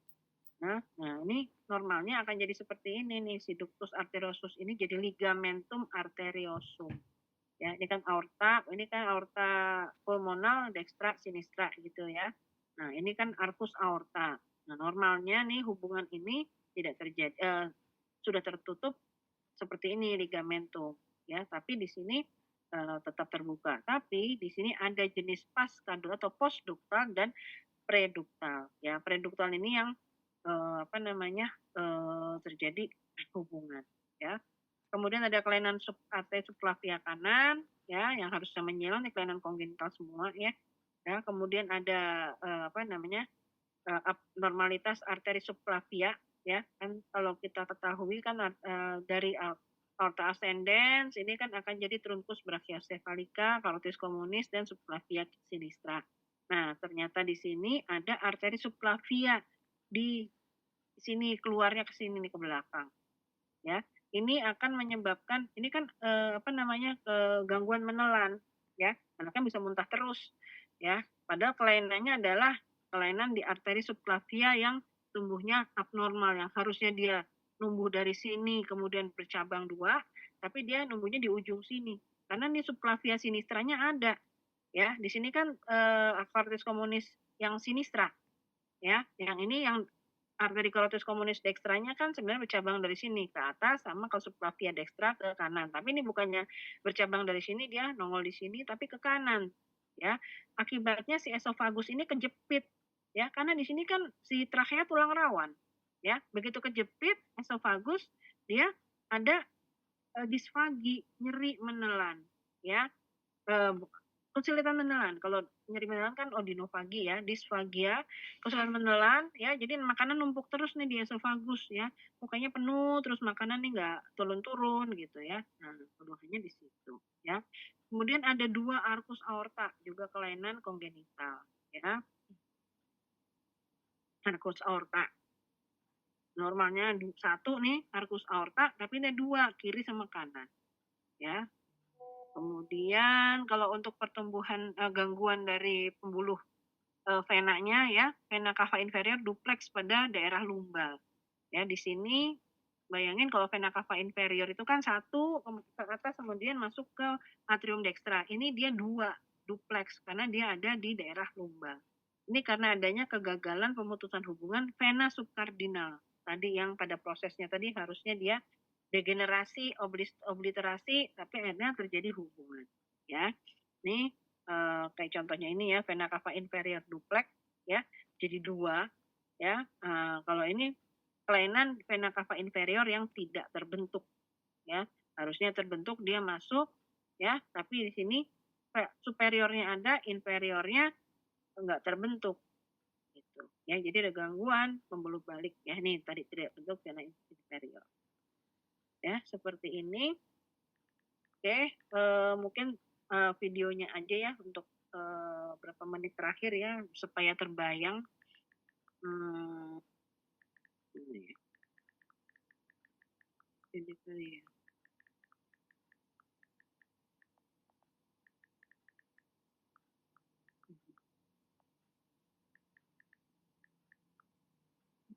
Nah ini normalnya akan jadi seperti ini nih, si ductus arteriosus ini jadi ligamentum arteriosum. Ya, ini kan aorta pulmonal dextra sinistra gitu ya. Nah, ini kan arcus aorta. Nah, normalnya nih hubungan ini tidak terjadi sudah tertutup seperti ini ligamentum ya, tapi di sini tetap terbuka. Tapi di sini ada jenis paskaduktal atau postduktal dan preduktal ya. Preduktal ini yang apa namanya terjadi hubungan ya. Kemudian ada kelainan arteri subclavia kanan ya yang harusnya menyilang, kelainan kongenital semua ya. Ya, kemudian ada apa namanya abnormalitas arteri subclavia ya. Kan kalau kita ketahui kan dari aorta ascendens ini kan akan jadi trunkus brachiosephalika, carotis communis dan subclavia sinistra. Nah, ternyata di sini ada arteri subclavia di sini, keluarnya ke sini nih ke belakang. Ya. Ini akan menyebabkan ini kan apa namanya gangguan menelan ya. Anak kan bisa muntah terus ya. Padahal kelainannya adalah kelainan di arteri subclavia yang tumbuhnya abnormal, yang harusnya dia numbuh dari sini kemudian bercabang dua, tapi dia numbuhnya di ujung sini. Karena nih subclavia sinistranya ada ya. Di sini kan carotis communis yang sinistra ya. Yang ini yang arteri carotis communis dextranya kan sebenarnya bercabang dari sini ke atas sama ke subclavia dextra ke kanan. Tapi ini bukannya bercabang dari sini, dia nongol di sini tapi ke kanan. Ya, akibatnya si esofagus ini kejepit ya, karena di sini kan si trakea tulang rawan, ya. Begitu kejepit esofagus, dia ada, disfagi, nyeri menelan, ya. Eee, kesulitan menelan, kalau nyeri menelan kan odinofagi ya, disfagia, kesulitan menelan ya, jadi makanan numpuk terus nih di esofagus ya, mukanya penuh, terus makanan nih nggak turun-turun gitu ya. Nah, keluhannya di situ ya. Kemudian ada 2 arkus aorta, juga kelainan kongenital ya, arkus aorta. Normalnya 1 nih arkus aorta, tapi ada 2, kiri sama kanan ya. Kemudian kalau untuk pertumbuhan, gangguan dari pembuluh venanya ya, vena cava inferior duplex pada daerah lumbal. Ya, di sini bayangin kalau vena cava inferior itu kan satu ke atas kemudian masuk ke atrium dextra. Ini dia 2 duplex karena dia ada di daerah lumbal. Ini karena adanya kegagalan pemutusan hubungan vena subkardinal. Tadi yang pada prosesnya tadi harusnya dia degenerasi, obliterasi, tapi akhirnya terjadi hubungan. Ya, ini kayak contohnya ini ya, vena cava inferior duplex ya, jadi 2 ya. Kalau ini kelainan vena cava inferior yang tidak terbentuk ya. Harusnya terbentuk dia masuk ya, tapi di sini superiornya ada, inferiornya enggak terbentuk gitu. Ya, jadi ada gangguan pembuluh balik ya. Nih tadi tidak terbentuk vena inferior. Ya, seperti ini. Oke, mungkin, videonya aja ya untuk, berapa menit terakhir ya supaya terbayang. Mmm, ini ya, ini kali ya.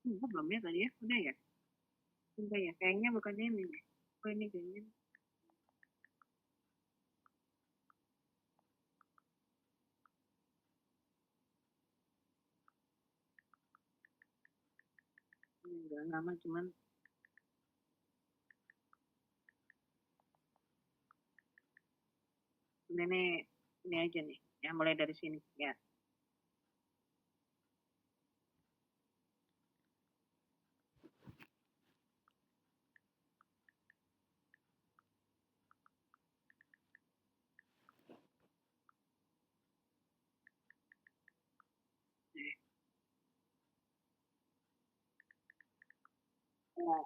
Belum ya tadi ya? Udah ya? Udah ya? Kayaknya bukan ini deh. Oh ini kayaknya. Enggak lama cuman ini aja nih, ya mulai dari sini, ya. Ya.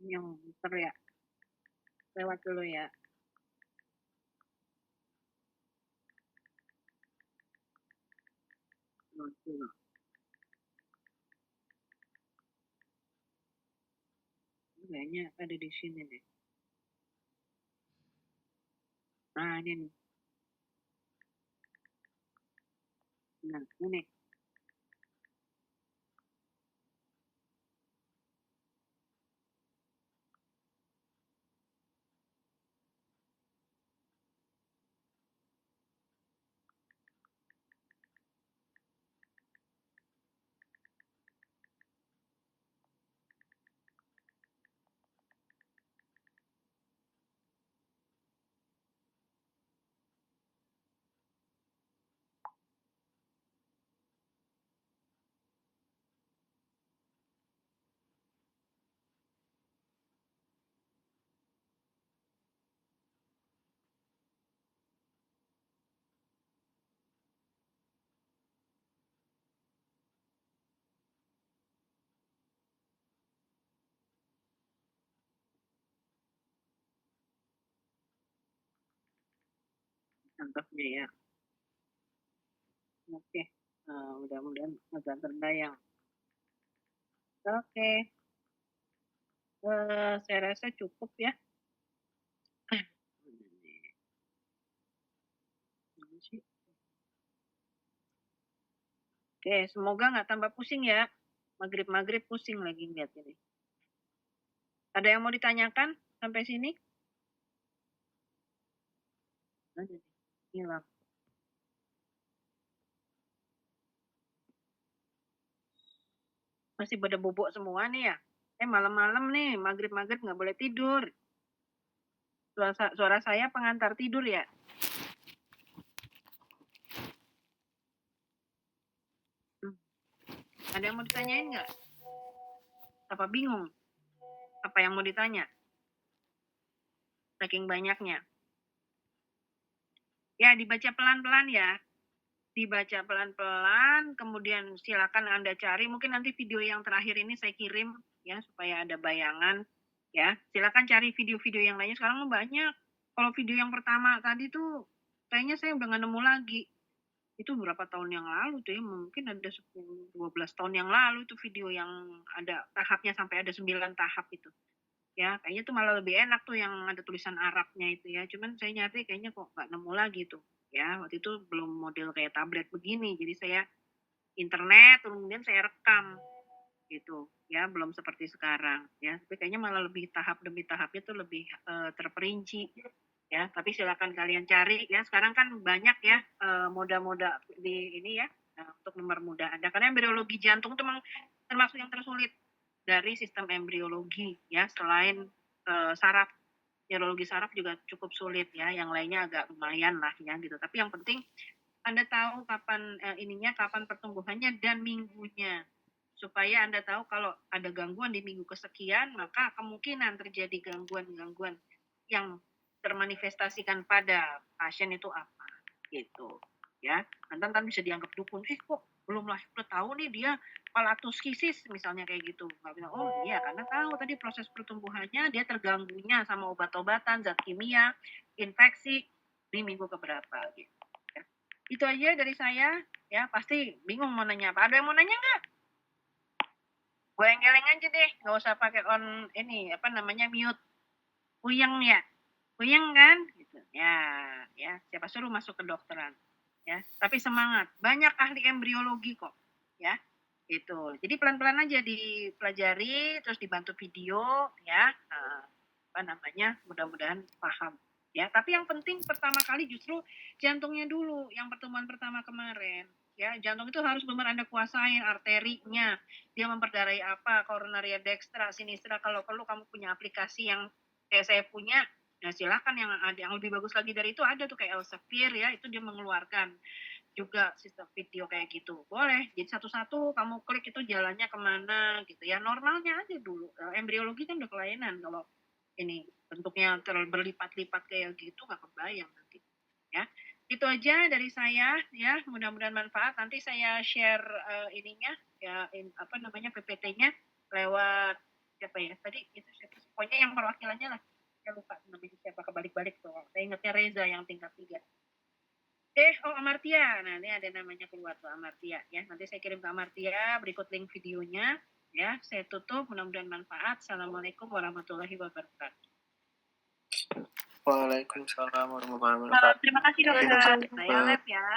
yang muter ya. Lewat dulu ya. Lewat dulu. Kayaknya ada di sini deh. Nah, ini nih. Nah, ini. Contohnya ya. Oke. Mudah-mudahan agak terbayang. Oke. Saya rasa cukup ya. Oke, semoga nggak tambah pusing ya. Maghrib-maghrib pusing lagi lihat ini. Ada yang mau ditanyakan sampai sini? Ada. Hilang. Masih pada bobok semua nih ya. Malam-malam nih, maghrib-maghrib nggak boleh tidur. Suara saya pengantar tidur ya. Ada yang mau ditanyain nggak? Apa bingung? Apa yang mau ditanya? Saking banyaknya. Ya, dibaca pelan-pelan ya. Dibaca pelan-pelan, kemudian silakan Anda cari. Mungkin nanti video yang terakhir ini saya kirim ya, supaya ada bayangan. Ya, silakan cari video-video yang lainnya. Sekarang banyak. Kalau video yang pertama tadi tuh, kayaknya saya udah nggak nemu lagi. Itu berapa tahun yang lalu tuh ya, mungkin ada 10-12 tahun yang lalu itu video yang ada tahapnya sampai ada 9 tahap itu. Ya, kayaknya tuh malah lebih enak tuh yang ada tulisan Arabnya itu ya. Cuman saya nyari kayaknya kok nggak nemu lagi tuh. Ya, waktu itu belum model kayak tablet begini. Jadi saya internet, kemudian saya rekam gitu. Ya, belum seperti sekarang. Ya, tapi kayaknya malah lebih tahap demi tahapnya tuh lebih terperinci. Ya, tapi silakan kalian cari ya. Sekarang kan banyak ya moda-moda di ini ya untuk mempermudah Anda. Karena embriologi jantung itu memang termasuk yang tersulit dari sistem embriologi ya. Selain saraf, neurologi saraf juga cukup sulit ya. Yang lainnya agak lumayan lah ya gitu. Tapi yang penting Anda tahu kapan kapan pertumbuhannya dan minggunya. Supaya Anda tahu kalau ada gangguan di minggu kesekian, maka kemungkinan terjadi gangguan-gangguan yang termanifestasikan pada pasien itu apa gitu ya. Nanti bisa dianggap dukun, kok belum lahir udah tahu nih dia palatoskisis misalnya kayak gitu. Nggak bilang, oh iya karena tahu tadi proses pertumbuhannya dia terganggunya sama obat-obatan, zat kimia, infeksi di minggu keberapa gitu. Ya. Itu aja dari saya ya, pasti bingung mau nanya apa. Ada yang mau nanya nggak? Geleng-geleng aja deh, nggak usah pakai on ini apa namanya mute. Puyeng ya, puyeng kan? Gitu. Ya, siapa suruh masuk ke dokteran, ya. Tapi semangat, banyak ahli embriologi kok, ya. Itu. Jadi pelan-pelan aja dipelajari, terus dibantu video, ya. Apa namanya? Mudah-mudahan paham. Ya, tapi yang penting pertama kali justru jantungnya dulu, yang pertemuan pertama kemarin. Ya, jantung itu harus benar Anda kuasain arterinya. Dia memperdarai apa, koronaria dextra, sinistra. Kalau perlu kamu punya aplikasi yang kayak saya punya, nah silakan yang ada yang lebih bagus lagi dari itu ada tuh kayak Elsevier ya, itu dia mengeluarkan juga sistem video kayak gitu. Boleh, jadi satu-satu kamu klik itu jalannya kemana gitu ya. Normalnya aja dulu. Embriologi kan udah kelainan kalau ini bentuknya berlipat-lipat kayak gitu nggak kebayang nanti ya. Itu aja dari saya ya, mudah-mudahan manfaat. Nanti saya share ininya ya apa namanya PPT-nya lewat siapa ya? Tadi itu siapa? Pokoknya yang perwakilannya lah. Saya lupa namanya siapa, kebalik-balik tuh. Saya ingatnya Reza yang tingkat 3. Amartia. Nah, ini ada namanya keluar tuh Amartia ya. Nanti saya kirim ke Amartia berikut link videonya ya. Saya tutup, mudah-mudahan manfaat. Assalamualaikum warahmatullahi wabarakatuh. Waalaikumsalam warahmatullahi wabarakatuh. Terima kasih dokter. Saya lab ya.